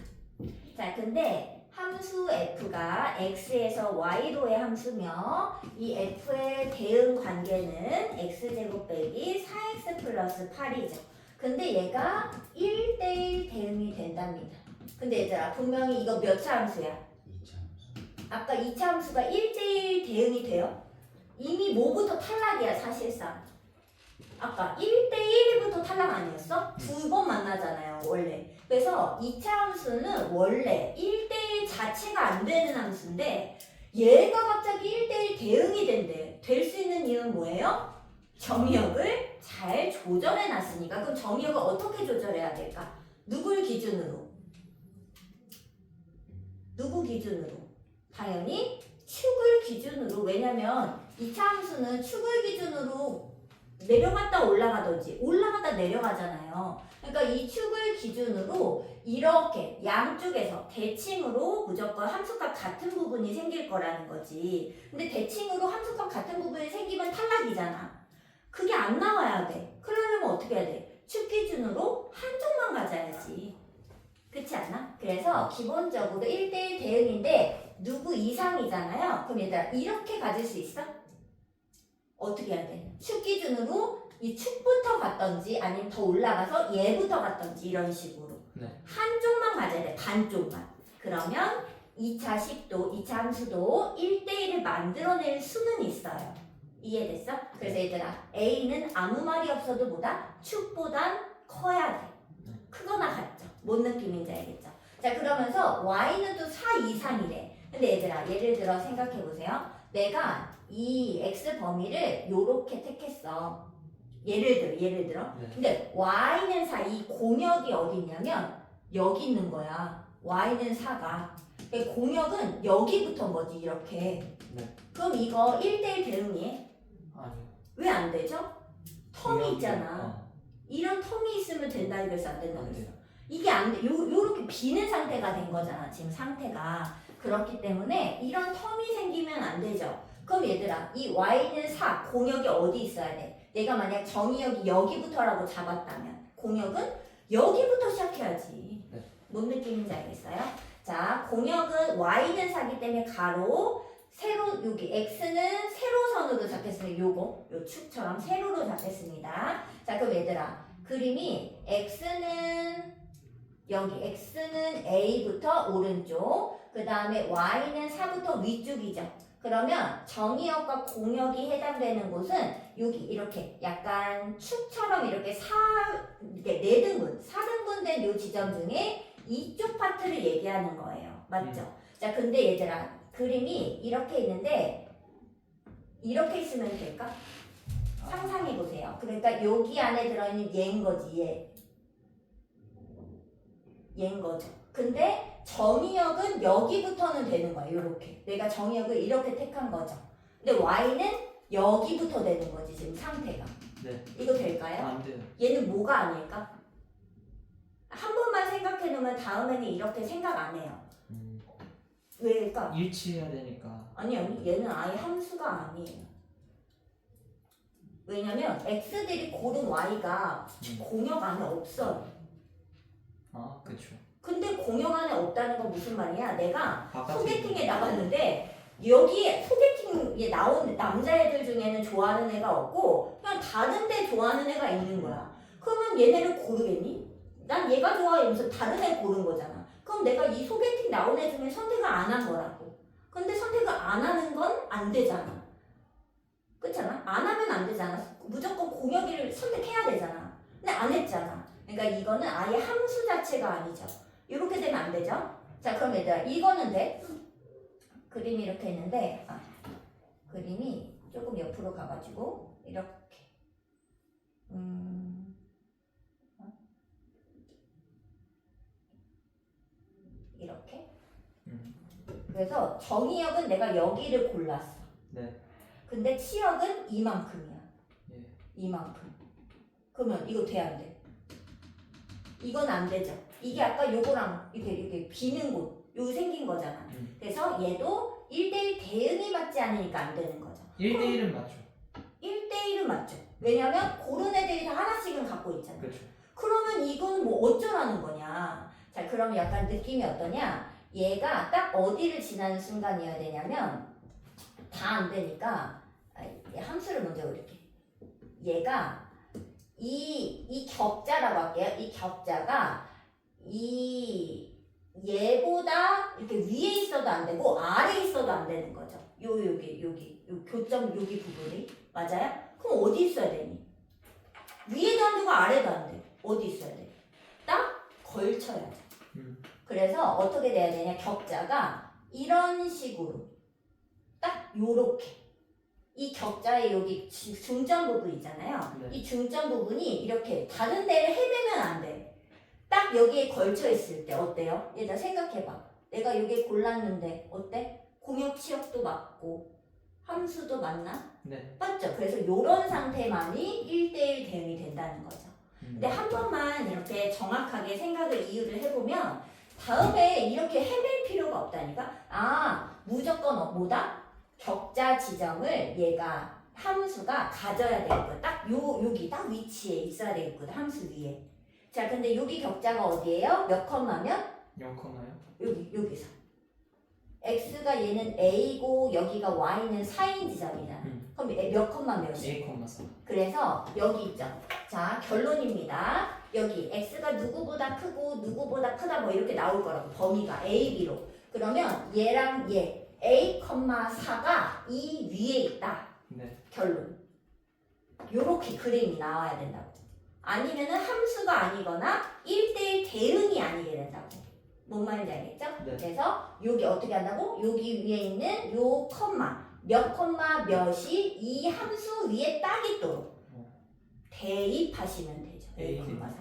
자, 근데 함수 f가 x에서 y로의 함수며 이 f의 대응 관계는 x제곱 빼기 4x 플러스 8이죠. 근데 얘가 1대1 대응이 된답니다. 근데 얘들아, 분명히 이거 몇 차 함수야? 2차. 아까 2차 함수가 1대1 대응이 돼요? 이미 뭐부터 탈락이야, 사실상. 아까 1대1부터 탈락 아니었어? 두 번 만나잖아요, 원래. 그래서 2차 함수는 원래 1대1 자체가 안 되는 함수인데 얘가 갑자기 1대1 대응이 된대. 될 수 있는 이유는 뭐예요? 정의역을 잘 조절해 놨으니까. 그럼 정의역을 어떻게 조절해야 될까? 누굴 기준으로? 누구 기준으로? 당연히 축을 기준으로. 왜냐면 2차 함수는 축을 기준으로 내려갔다 올라가든지 올라갔다 내려가잖아요. 그러니까 이 축을 기준으로 이렇게 양쪽에서 대칭으로 무조건 함수값 같은 부분이 생길 거라는 거지. 근데 대칭으로 함수값 같은 부분이 생기면 탈락이잖아. 그게 안 나와야 돼. 그러려면 어떻게 해야 돼? 축 기준으로 한쪽만 가져야지. 그렇지 않나? 그래서 기본적으로 1대1 대응인데 누구 이상이잖아요. 그럼 얘들아 이렇게 가질 수 있어? 어떻게 해야 돼? 축 기준으로 이 축부터 갔던지 아니면 더 올라가서 얘부터 갔던지 이런 식으로. 네. 한쪽만 가져야 돼. 반쪽만. 그러면 2차 식도, 2차 함수도 1대1을 만들어낼 수는 있어요. 이해됐어? 그래서 얘들아 A는 아무 말이 없어도 뭐다? 축보단 커야 돼. 크거나 같죠? 뭔 느낌인지 알겠죠? 자, 그러면서 Y는 또 4 이상이래. 근데 얘들아 예를 들어 생각해보세요. 내가 이 X 범위를 요렇게 택했어. 예를 들어. 네. 근데 Y는 4, 이 공역이 어디 있냐면 여기 있는 거야. Y는 4가. 공역은 여기부터인 거지, 이렇게. 네. 그럼 이거 1대1 대응이 아니요. 왜 안 되죠? 텀이 있잖아. 어. 이런 텀이 있으면 된다 이랬어, 안 된다 안 그랬어? 돼요. 이게 안 돼. 요렇게 비는 상태가 된 거잖아, 지금 상태가. 그렇기 때문에 이런 텀이 생기면 안 되죠. 그럼 얘들아, 이 y는 4, 공역이 어디 있어야 돼? 내가 만약 정의역이 여기부터라고 잡았다면 공역은 여기부터 시작해야지. 네. 뭔 느낌인지 알겠어요? 자, 공역은 y는 4기 때문에 가로, 세로, 여기 x는 세로선으로 잡혔으면 요거, 요 축처럼 세로로 잡혔습니다. 자, 그럼 얘들아, 그림이 x는 여기 x는 a부터 오른쪽, 그 다음에 y는 4부터 위쪽이죠. 그러면 정의역과 공역이 해당되는 곳은 여기 이렇게 약간 축처럼 이렇게 이렇게 4등분, 4등분된 요 지점 중에 이쪽 파트를 얘기하는 거예요. 맞죠? 자, 근데 얘들아, 그림이 이렇게 있는데 이렇게 있으면 될까? 상상해 보세요. 그러니까 여기 안에 들어있는 얘인 거지, 얘인 거죠. 근데 정의역은 여기부터는 되는 거야, 요렇게. 내가 정의역을 이렇게 택한 거죠. 근데 y는 여기부터 되는 거지, 지금 상태가. 네. 이거 될까요? 안 돼요. 얘는 뭐가 아닐까? 한 번만 생각해 놓으면 다음에는 이렇게 생각 안 해요. 왜일까? 일치해야 되니까. 아니, 얘는 아예 함수가 아니에요. 왜냐면 x들이 고른 y가 공역 안에 없어요. 아, 그렇죠. 근데 공역 안에 없다는 건 무슨 말이야? 내가 바깥에 소개팅에 나갔는데 여기 소개팅에 나온 남자애들 중에는 좋아하는 애가 없고 그냥 다른 데 좋아하는 애가 있는 거야. 그러면 얘네를 고르겠니? 난 얘가 좋아 이러면서 다른 애 고른 거잖아. 그럼 내가 이 소개팅 나온 애 중에 선택을 안 한 거라고. 근데 선택을 안 하는 건 안 되잖아. 그렇잖아? 안 하면 안 되잖아. 무조건 공역을 선택해야 되잖아. 근데 안 했잖아. 그러니까 이거는 아예 함수 자체가 아니죠. 이렇게 되면 안 되죠? 자, 그럼 얘들아, 이거는 돼? 그림이 이렇게 있는데, 그림이 조금 옆으로 가가지고, 이렇게. 이렇게. 그래서 정의역은 내가 여기를 골랐어. 네. 근데 치역은 이만큼이야. 예. 이만큼. 그러면 이거 돼, 안 돼? 이건 안 되죠. 이게 아까 요거랑 이렇게 비는 곳, 요 생긴 거잖아. 그래서 얘도 1대1 대응이 맞지 않으니까 안 되는 거죠. 1대1은 맞죠. 1대1은 맞죠. 왜냐면 고른 애들이 다 하나씩은 갖고 있잖아. 그렇죠. 그러면 이건 뭐 어쩌라는 거냐. 자, 그러면 약간 느낌이 어떠냐. 얘가 딱 어디를 지나는 순간이어야 되냐면 다 안 되니까 함수를 먼저 이렇게. 얘가 이 격자라고 할게요. 이 격자가 이 얘보다 이렇게 위에 있어도 안 되고 아래에 있어도 안 되는 거죠. 여기 요 교점 여기 부분이 맞아요? 그럼 어디 있어야 되니? 위에도 안 되고 아래도 안 돼. 어디 있어야 돼? 딱 걸쳐야 돼. 그래서 어떻게 돼야 되냐? 격자가 이런 식으로 딱 요렇게 이 격자의 여기 중점 부분 있잖아요. 네. 이 중점 부분이 이렇게 다른 데를 헤매면 안 돼. 딱 여기에 걸쳐 있을 때 어때요? 얘들아 생각해봐. 내가 여기에 골랐는데 어때? 공역 치역도 맞고 함수도 맞나? 네. 맞죠? 그래서 이런 상태만이 1대1 대응이 된다는 거죠. 근데 한 번만 이렇게 정확하게 생각을 이유를 해보면 다음에 이렇게 헤맬 필요가 없다니까. 아, 무조건 뭐다? 격자 지점을 얘가 함수가 가져야 되겠고 딱 여기 딱 위치에 있어야 되겠거든. 함수 위에. 자, 근데 여기 격자가 어디예요? 몇 컴마면? 0,요? 여기서. x가 얘는 a고 여기가 y는 4인 지점이잖아. 그럼 몇 컴마 몇이야? A,4. 그래서 여기 있죠. 자, 결론입니다. 여기 x가 누구보다 크고 누구보다 크다 뭐 이렇게 나올 거라고. 범위가 a, b로. 그러면 얘랑 얘 a, 4가 이 위에 있다. 네. 결론. 요렇게 그림이 나와야 된다고. 아니면은 함수가 아니거나 1대1 대응이 아니게 된다고. 뭔 말인지 알겠죠? 네. 그래서 여기 어떻게 한다고? 여기 위에 있는 요 컴마 몇 컴마 몇이 이 함수 위에 딱 있도록 대입하시면 되죠. A, 4를.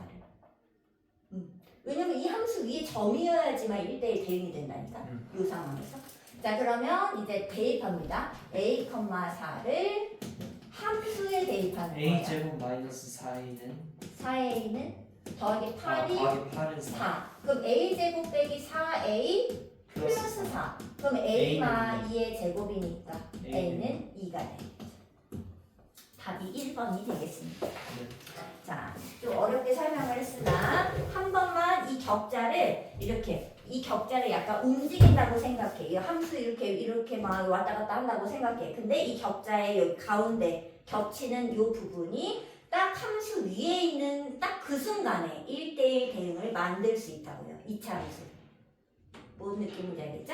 왜냐면 이 함수 위에 점이어야지만 1대1 대응이 된다니까. 이 상황에서. 자, 그러면 이제 대입합니다. A, 4를 함수에 대입하는 거예요. A제곱 마이너스 4A는 4A는 더하기 8이 더하기 8은 4. 4. 그럼 A제곱 빼기 4A 플러스 4. 그럼 A가 2의 제곱이니까 A는 2가 돼. 답이 1번이 되겠습니다. 네. 자, 좀 어렵게 설명을 했으나 한 번만 이 격자를 이렇게 이 격자를 약간 움직인다고 생각해. 이 함수 이렇게 막 왔다 갔다 한다고 생각해. 근데 이 격자의 여기 가운데 겹치는 이 부분이 딱 함수 위에 있는 딱 그 순간에 1대1 대응을 만들 수 있다고요. 2차 함수. 뭔 느낌인지 알겠죠?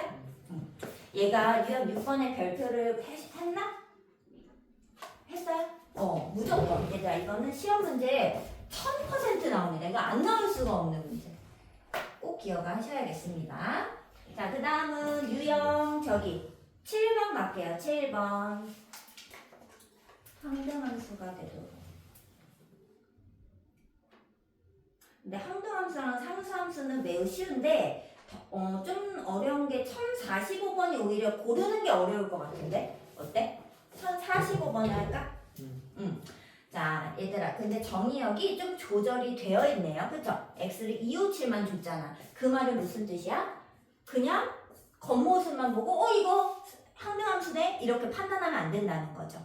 얘가 유형 6번의 별표를 했나? 했어요? 무조건. 얘들아, 이거는 시험 문제 1000% 나옵니다. 이거 안 나올 수가 없는 문제. 꼭 기억하셔야겠습니다. 자, 그 다음은 유형 저기 7번 갈게요. 7번. 항등함수가 되도록. 근데 항등함수랑 상수함수는 매우 쉬운데 좀 어려운 게 1045번이 오히려 고르는 게 어려울 것 같은데 어때? 1045번을 할까? 자, 얘들아, 근데 정의역이 좀 조절이 되어 있네요. 그쵸? x를 257만 줬잖아. 그 말은 무슨 뜻이야? 그냥 겉모습만 보고 이거 항등함수네? 이렇게 판단하면 안 된다는 거죠.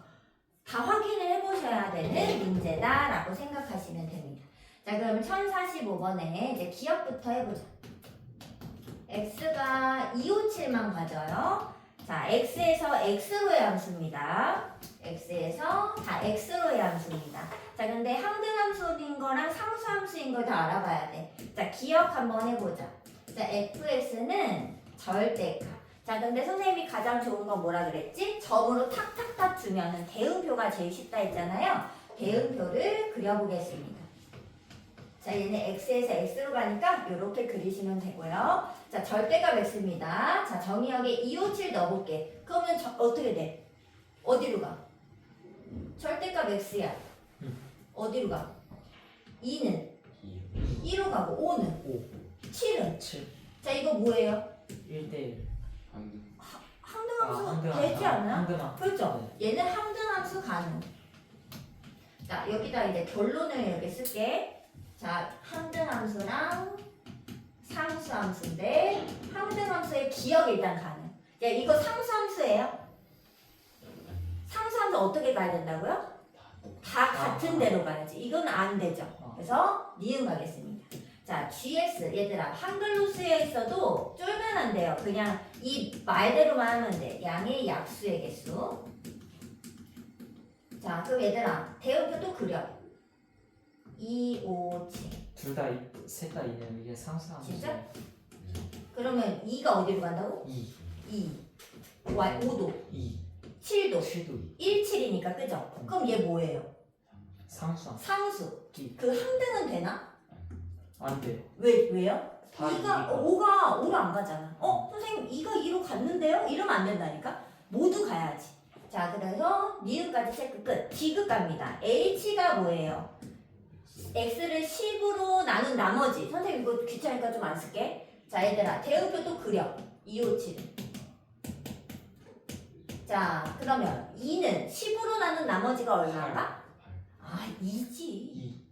다 확인을 해보셔야 되는 문제다라고 생각하시면 됩니다. 자, 그럼 1045번에 이제 기억부터 해보자. x가 257만 가져요. 자, x에서 x로의 함수입니다. x에서 다 x로의 함수입니다. 자, 근데 항등함수인 거랑 상수함수인 걸 다 알아봐야 돼. 자, 기억 한번 해보자. 자, fx는 절대값. 자, 근데 선생님이 가장 좋은 건 뭐라 그랬지? 점으로 탁탁탁 주면은 대응표가 제일 쉽다 했잖아요. 대응표를 그려보겠습니다. 자, 얘는 x에서 x로 가니까 이렇게 그리시면 되고요. 자, 절대값 x입니다. 자, 정의역에 257 넣어볼게. 그러면 어떻게 돼? 어디로 가? 절대값 x야. 어디로 가? 2는 2로 가고 5는 7은 7. 자, 이거 뭐예요? 1대1. 항등함수 되지 않나? 항등함. 그렇죠? 얘는 항등함수 가능. 자, 여기다 이제 결론을 이렇게 쓸게. 자, 항등함수랑 상수함수인데 항등함수의 기억 일단 가능. 자, 이거 상수함수예요. 상수함수 어떻게 가야 된다고요? 다 같은 데로 가야지. 이건 안 되죠. 그래서 니은 가겠습니다. 자, GS 얘들아 한글로 쓰여 있어도 쫄면 안 돼요. 그냥 이 말대로만 하면 돼. 양의 약수의 개수. 자, 그럼 얘들아 대응표 또 그려. 2, 5, 7. 셋다 있네요. 이게 상수함수. 진짜? 그러면 2가 어디로 간다고? 2, 2. 5도. 2, 7도. 7도 1, 7이니까 그죠? 그럼 얘 뭐예요? 상수함수. 상수. 기. 그 항등은 되나? 안 돼요. 왜요? 다 2가 2가 5가 5로 안 가잖아. 선생님 2가 2로 갔는데요? 이러면 안 된다니까. 모두 가야지. 자, 그래서 니은까지 체크 끝. D급 갑니다. H가 뭐예요? X를 10으로 나눈 나머지. 선생님 이거 귀찮으니까 좀 안 쓸게. 자, 얘들아 대응표 또 그려. 2, 5, 7. 자, 그러면 2는 10으로 나눈 나머지가 얼마인가? 아, 2지. 2,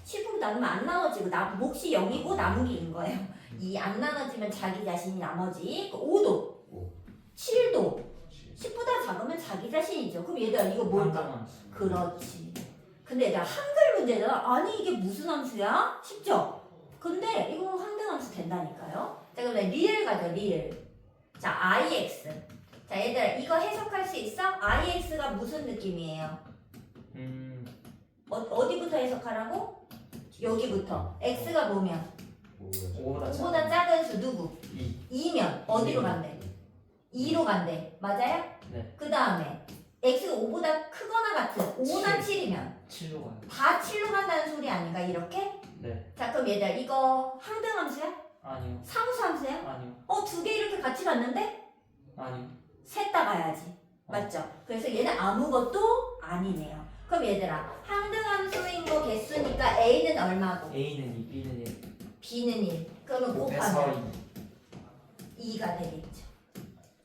10으로 나누면 안 나눠지고 몫이 0이고 남은 게 2인 거예요. 2 안 나눠지면 자기 자신이 나머지. 5도, 7도. 10보다 작으면 자기 자신이죠. 그럼 얘들아 이거 뭘까? 상수함수. 그렇지. 근데 얘들아 한글 문제잖아. 아니 이게 무슨 함수야? 쉽죠? 근데 이거 항등함수 된다니까요. 자, 그럼 리을 가죠. 리을. 자, IX. 자, 얘들아 이거 해석할 수 있어? IX가 무슨 느낌이에요? 어디부터 해석하라고? 여기부터. X가 뭐면? 5보다 5보다 작은 수 누구? 2. 2면 어디로 간대? 2로 간대. 맞아요? 네. 그 다음에 X가 5보다 크거나 같은 5나 7이면 7로 가요. 다 7로 간다는 소리 아닌가 이렇게? 네. 자, 그럼 얘들아 이거 항등함수야? 아니요. 상수함수야? 아니요. 두 개 이렇게 같이 갔는데? 아니요. 셋 다 가야지. 맞죠? 그래서 얘는 아무것도 아니네요. 그럼 얘들아 항등함수인 거 개수니까 A는 얼마고? A는 2, B는 1. B는 1. 그러면 곱해서 곱하면 2가 되겠죠.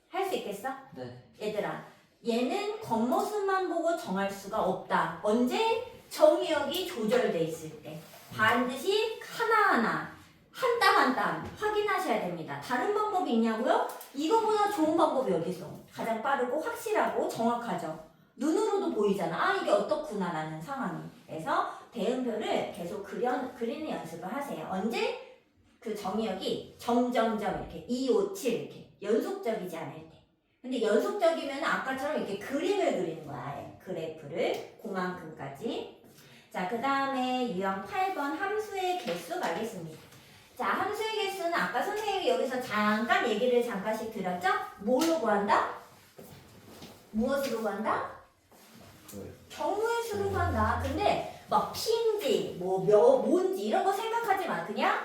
할 수 있겠어? 네. 얘들아 얘는 겉모습만 보고 정할 수가 없다. 언제? 정의역이 조절돼 있을 때. 반드시 하나하나 한 땀 한 땀 확인하셔야 됩니다. 다른 방법이 있냐고요? 이거보다 좋은 방법이 어디 있어? 가장 빠르고 확실하고 정확하죠. 눈으로도 보이잖아. 아 이게 어떻구나 라는 상황이. 그래서 대응표를 계속 그리는 연습을 하세요. 언제? 그 정의역이 점점점 이렇게 2, 5, 7 이렇게 연속적이지 않을 때. 근데 연속적이면 아까처럼 이렇게 그림을 그리는 거야. 그래프를 그만큼까지. 자, 그 다음에 유형 8번 함수의 개수 가겠습니다. 자, 함수의 개수는 아까 선생님이 여기서 잠깐 얘기를 잠깐씩 드렸죠? 뭘로 구한다? 무엇으로 구한다? 경우의 수로 구한다. 근데 막 P인지 뭔지 이런 거 생각하지 마. 그냥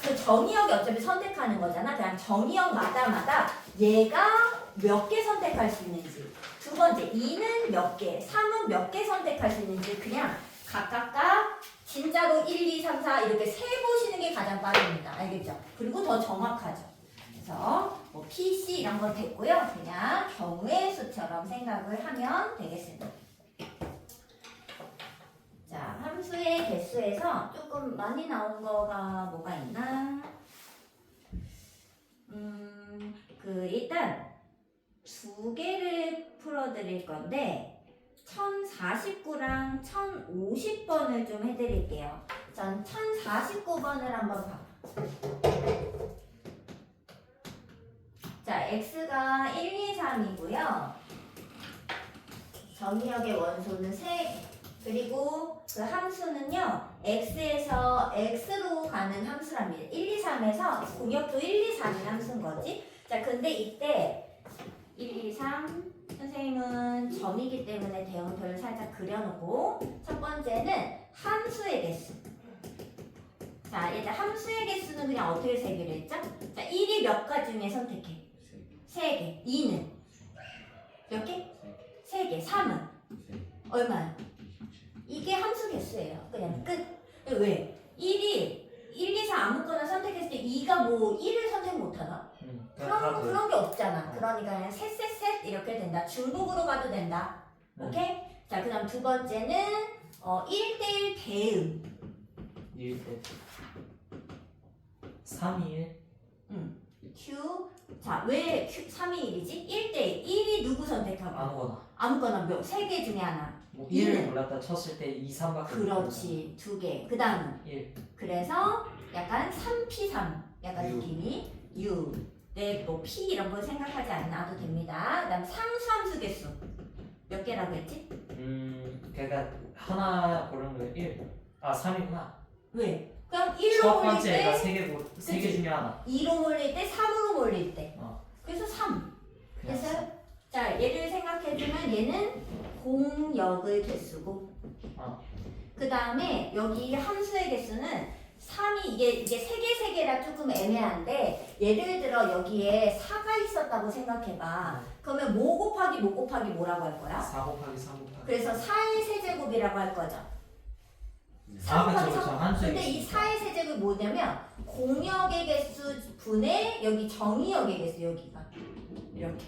그 정의역이 어차피 선택하는 거잖아. 그냥 정의역마다 얘가 몇 개 선택할 수 있는지. 두 번째, 2는 몇 개, 3은 몇 개 선택할 수 있는지 그냥 각각 진짜로 1, 2, 3, 4 이렇게 세보시는 게 가장 빠릅니다. 알겠죠? 그리고 더 정확하죠. 그래서 뭐 P, C 이런 건 됐고요. 그냥 경우의 수처럼 생각을 하면 되겠습니다. 자, 함수의 개수에서 조금 많이 나온 거가 뭐가 있나? 일단 두 개를 풀어드릴 건데 1049랑 1050번을 좀 해드릴게요. 전 1049번을 한번 봐. 자, x가 1, 2, 3이고요. 정의역의 원소는 3개. 그리고 그 함수는요, x에서 x로 가는 함수랍니다. 1, 2, 3에서 공역도 1, 2, 3인 함수인 거지. 자, 근데 이때 1, 2, 3 선생님은 점이기 때문에 대응표를 살짝 그려놓고 첫 번째는 함수의 개수. 자, 일단 함수의 개수는 그냥 어떻게 세기로 했죠? 자, 1이 몇 가지 중에 선택해? 3개. 2는 몇 개? 3개. 3은 얼마야? 이게 함수 개수예요. 그냥 끝. 왜? 1이 1, 2, 4 아무거나 선택했을 때 2가 뭐 1을 선택 못하나? 그런 게 없잖아. 그러니까 그냥 셋 이렇게 된다. 중복으로 가도 된다. 오케이? 자, 그 다음 두 번째는 1대1 대응. 1대 3, 2, 1. Q 자, 왜 3이 1이지? 1대 1이 누구 선택하고? 아무거나. 아무거나 몇, 3개 중에 하나. 뭐 일은- 1을 몰랐다 쳤을 때 2, 3밖에 그렇지, 2개. 그 다음은 1. 그래서 약간 3P3 약간 U. 느낌이 U. 네, 뭐 P 이런 거 생각하지 않아도 됩니다. 그 다음 상수함수 개수 몇 개라고 했지? 그러니까 하나 고르는 거 1. 아 3이구나. 왜? 그럼 1로 첫 몰릴 번째가 때 3개 중에 하나. 2로 몰릴 때 3으로 몰릴 때 어. 그래서 3 그냥 됐어요? 자, 얘를 생각해주면 얘는 공역의 개수고 그 다음에 여기 함수의 개수는 3이 이게 3개라 조금 애매한데 예를 들어 여기에 4가 있었다고 생각해봐. 그러면 뭐 곱하기 뭐라고 할 거야? 4 곱하기 3 곱하기. 그래서 4의 세제곱이라고 할 거죠. 아 그쵸 그쵸. 한수의 근데 이 개수. 4의 세제곱이 뭐냐면 공역의 개수 분의 여기 정의역의 개수 여기가 이렇게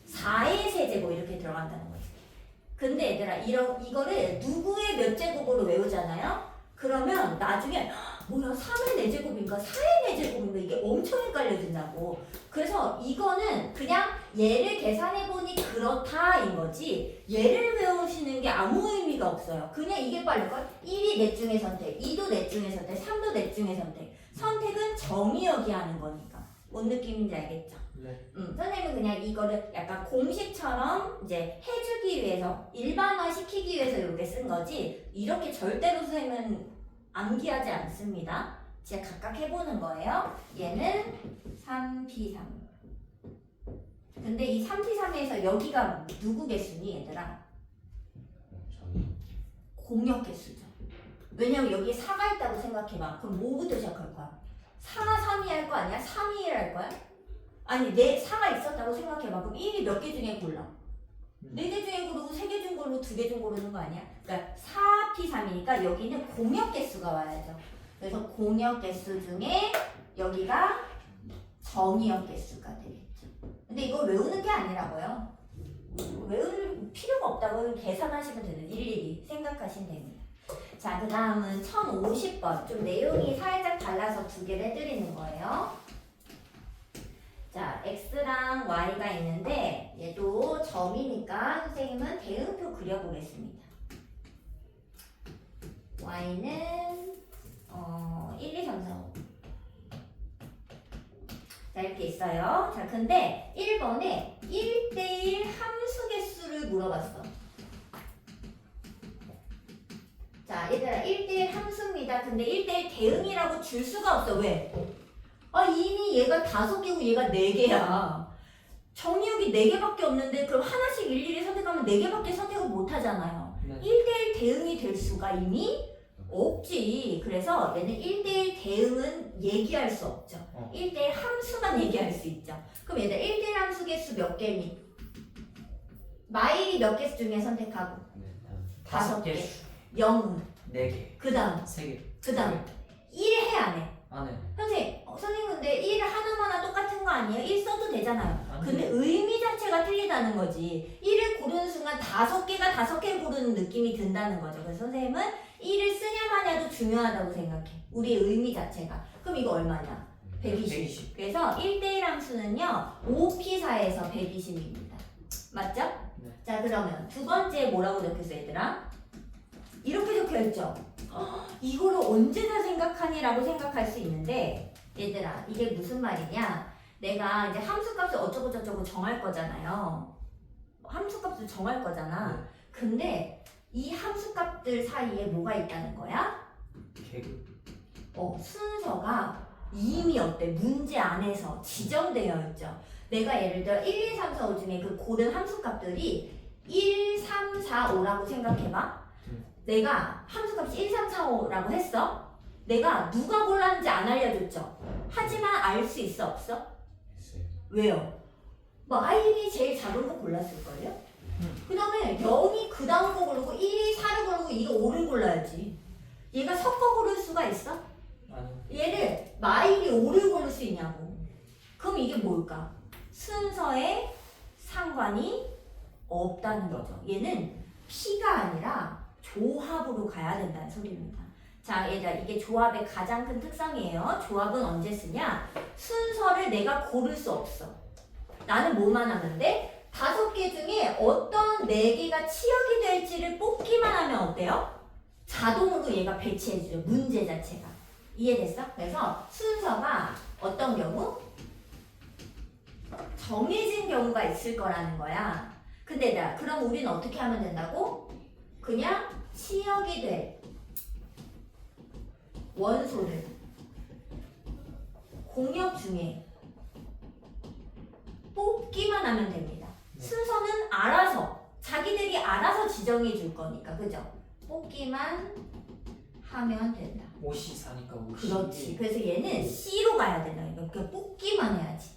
4의 세제곱 이렇게 들어간다는 거지. 근데 얘들아 이거를 누구의 몇 제곱으로 외우잖아요? 그러면 나중에 뭐야 3의 4제곱인가 4의 4제곱인가 이게 엄청 헷갈려진다고. 그래서 이거는 그냥 얘를 계산해보니 그렇다인 거지 얘를 외우시는 게 아무 의미가 없어요. 그냥 이게 빠를걸? 1이 넷 중에 선택, 2도 넷 중에 선택, 3도 넷 중에 선택. 선택은 정의역이 하는 거니까. 뭔 느낌인지 알겠죠? 네. 선생님은 그냥 이거를 약간 공식처럼 이제 해주기 위해서 일반화 시키기 위해서 이렇게 쓴 거지 이렇게 절대로 선생님은 암기하지 않습니다. 제가 각각 해보는 거예요. 얘는 3P3 근데 이 3P3에서 여기가 누구 개수니 얘들아? 저기 공역 개수죠. 왜냐면 여기에 4가 있다고 생각해봐. 그럼 뭐부터 시작할 거야? 4나 3이 할 거 아니야? 3이 1 할 거야? 아니 4가 있었다고 생각해봐. 그럼 1이 몇 개 중에 골라? 4개 중에 고르고 3개 중 고르고 2개 중 고르는 거 아니야? 그러니까 4P3이니까 여기는 공역 개수가 와야죠. 그래서 공역 개수 중에 여기가 정의역 개수가 되겠죠. 근데 이걸 외우는 게 아니라고요. 외울 필요가 없다고 계산하시면 되는 일일이 생각하시면 됩니다. 자, 그 다음은 1050번. 좀 내용이 살짝 달라서 2개를 해드리는 거예요. 자, x랑 y가 있는데 얘도 점이니까 선생님은 대응표 그려보겠습니다. y는 1, 2, 3, 4, 5. 자, 이렇게 있어요. 자, 근데 1번에 1대1 함수 개수를 물어봤어. 자, 얘들아 1대1 함수입니다. 근데 1대1 대응이라고 줄 수가 없어. 왜? 이미 얘가 5개고 얘가 4개야. 정의역이 4개밖에 없는데 그럼 하나씩 일일이 선택하면 4개밖에 선택을 못 하잖아요. 네. 1대1 대응이 될 수가 이미 없지. 그래서 얘는 1대1 대응은 얘기할 수 없죠. 1대1 함수만 얘기할 수 있죠. 그럼 얘들 1대1 함수 개수 몇 개니? 마일이 몇 개 중에 선택하고? 네, 5개. 0은? 4개. 그 다음? 3개. 그 다음? 1 해 안 해? 안 해. 선생님 근데 1 하나마나 똑같은 거 아니에요? 1 써도 되잖아요. 아니. 근데 의미 자체가 틀리다는 거지. 1을 고르는 순간 5개가 5개 고르는 느낌이 든다는 거죠. 그래서 선생님은 1을 쓰냐 마냐도 중요하다고 생각해. 우리의 의미 자체가. 그럼 이거 얼마냐? 120. 120. 그래서 1대1 함수는요. 5P4에서 120입니다. 맞죠? 네. 자, 그러면 두 번째 뭐라고 적혔어 얘들아? 이렇게 적혀있죠? 이거를 언제 다 생각하니? 라고 생각할 수 있는데 얘들아 이게 무슨 말이냐? 내가 이제 함수값을 어쩌고 저쩌고 정할 거잖아요. 함수값을 정할 거잖아. 근데 이 함수값들 사이에 뭐가 있다는 거야? 개그. 순서가 이미 어때? 문제 안에서 지정되어 있죠. 내가 예를 들어 1, 2, 3, 4, 5 중에 그 고른 함수값들이 1, 3, 4, 5라고 생각해봐. 내가 함수값이 1, 3, 4, 5라고 했어. 내가 누가 골랐는지 안 알려줬죠. 하지만 알 수 있어 없어? 있어요. 왜요? 마일이 제일 작은 거 골랐을걸요? 그 다음에 0이 그 다음 거 고르고 1이 4를 고르고 2가 5를 골라야지. 얘가 섞어 고를 수가 있어? 아니. 얘를 마일이 5를 고를 수 있냐고. 그럼 이게 뭘까? 순서에 상관이 없다는 거죠. 얘는 P가 아니라 조합으로 가야 된다는 소리입니다. 자, 얘들아, 이게 조합의 가장 큰 특성이에요. 조합은 언제 쓰냐? 순서를 내가 고를 수 없어. 나는 뭐만 하면 돼? 5개 중에 어떤 4개가 치역이 될지를 뽑기만 하면 어때요? 자동으로 얘가 배치해주죠. 문제 자체가. 이해됐어? 그래서 순서가 어떤 경우? 정해진 경우가 있을 거라는 거야. 근데 그럼 우리는 어떻게 하면 된다고? 그냥 치역이 될 원소를 공역 중에 뽑기만 하면 됩니다. 순서는 알아서 자기들이 알아서 지정해 줄 거니까, 그죠? 뽑기만 하면 된다. 54니까 50. 그렇지. 그래서 얘는 C로 가야 된다. 그러니까 뽑기만 해야지.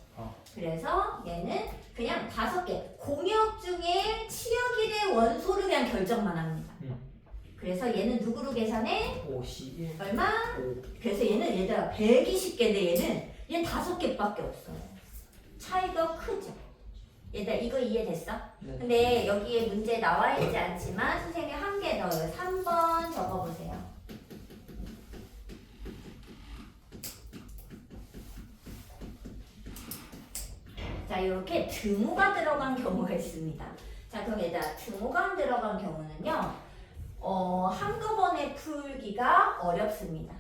그래서 얘는 그냥 5개 공역 중에 치역이 될 원소를 그냥 결정만 합니다. 그래서 얘는 누구로 계산해? 51. 얼마? 5. 그래서 얘는 얘들아 120개인데 얘는 5개밖에 없어요. 차이가 크죠. 얘들아 이거 이해됐어? 네. 근데 여기에 문제 나와 있지 않지만 선생님이 한 개 더 3번 적어보세요. 자, 이렇게 등호가 들어간 경우가 있습니다. 자, 그럼 얘들아 등호가 들어간 경우는요, 한꺼번에 풀기가 어렵습니다.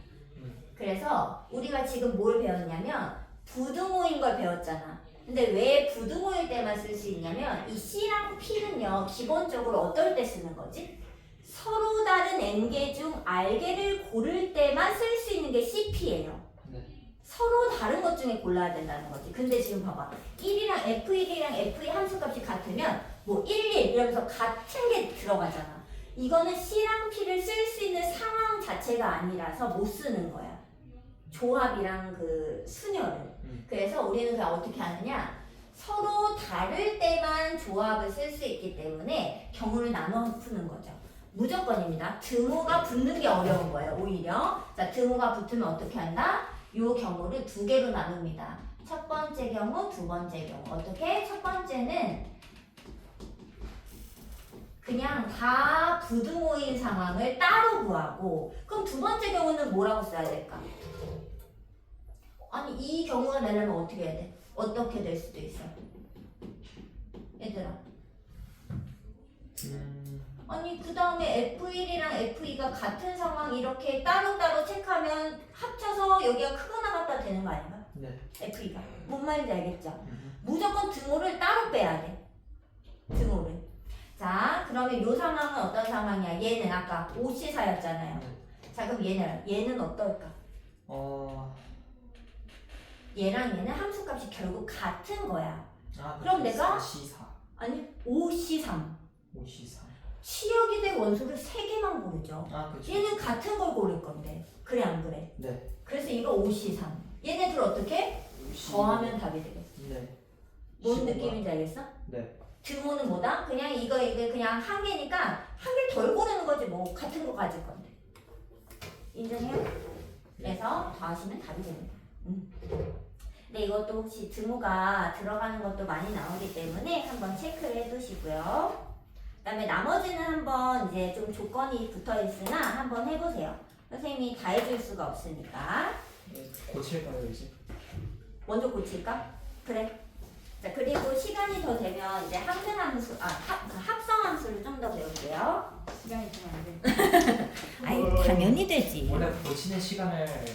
그래서 우리가 지금 뭘 배웠냐면 부등호인 걸 배웠잖아. 근데 왜 부등호일 때만 쓸 수 있냐면 이 C랑 P는요 기본적으로 어떨 때 쓰는 거지? 서로 다른 N개 중 R개를 고를 때만 쓸 수 있는 게 CP예요. 서로 다른 것 중에 골라야 된다는 거지. 근데 지금 봐봐. 1이랑 F1이랑 F2 함수값이 같으면 뭐 1, 1 이러면서 같은 게 들어가잖아. 이거는 C랑 P를 쓸 수 있는 상황 자체가 아니라서 못 쓰는 거야. 조합이랑 그 순열은. 그래서 우리는 그냥 어떻게 하느냐? 서로 다를 때만 조합을 쓸 수 있기 때문에 경우를 나눠 푸는 거죠. 무조건입니다. 등호가 붙는 게 어려운 거예요. 오히려. 자, 등호가 붙으면 어떻게 한다? 이 경우를 2개로 나눕니다. 첫 번째 경우, 두 번째 경우. 어떻게? 첫 번째는 그냥 다 부등호인 상황을 따로 구하고, 그럼 두 번째 경우는 뭐라고 써야 될까? 아니 이 경우가 되려면 어떻게 해야 돼? 어떻게 될 수도 있어? 얘들아 아니 그 다음에 F1이랑 F2가 같은 상황 이렇게 따로따로 체크하면 합쳐서 여기가 크거나 같다 되는 거 아닌가? 네. F2가 뭔 말인지 알겠죠? 무조건 등호를 따로 빼야 돼. 등호를. 자 그러면 이 상황은 어떤 상황이야? 얘는 아까 5C4였잖아요. 자 그럼 얘는 어떨까? 얘랑 얘는 함수값이 결국 같은 거야. 그럼 내가 4C4. 아니 5C3 5C3. 치역이 된 원소를 3개만 고르죠. 그렇죠. 얘는 같은 걸 고를 건데 그래 안 그래? 네. 그래서 이거 5C3 얘네들 어떻게? 더하면 답이 되겠어. 네. 뭔 15가. 느낌인지 알겠어? 네. 등호는 뭐다? 그냥 이거 그냥 한 개니까 한 개 덜 고르는 거지 뭐 같은 거 가질 건데. 인정해요? 그래서 더하시면 답이 됩니다. 근데 이것도 혹시 등호가 들어가는 것도 많이 나오기 때문에 한번 체크를 해두시고요. 그 다음에 나머지는 한번 이제 좀 조건이 붙어 있으나 한번 해보세요. 선생님이 다 해줄 수가 없으니까. 고칠까요 이제? 먼저 고칠까? 그래. 자 그리고 시간이 더 되면 이제 합성함수, 합성함수를 좀 더 배울게요. 시간이 좀 안 돼. 아니 당연히 되지. 원래 고치는 시간을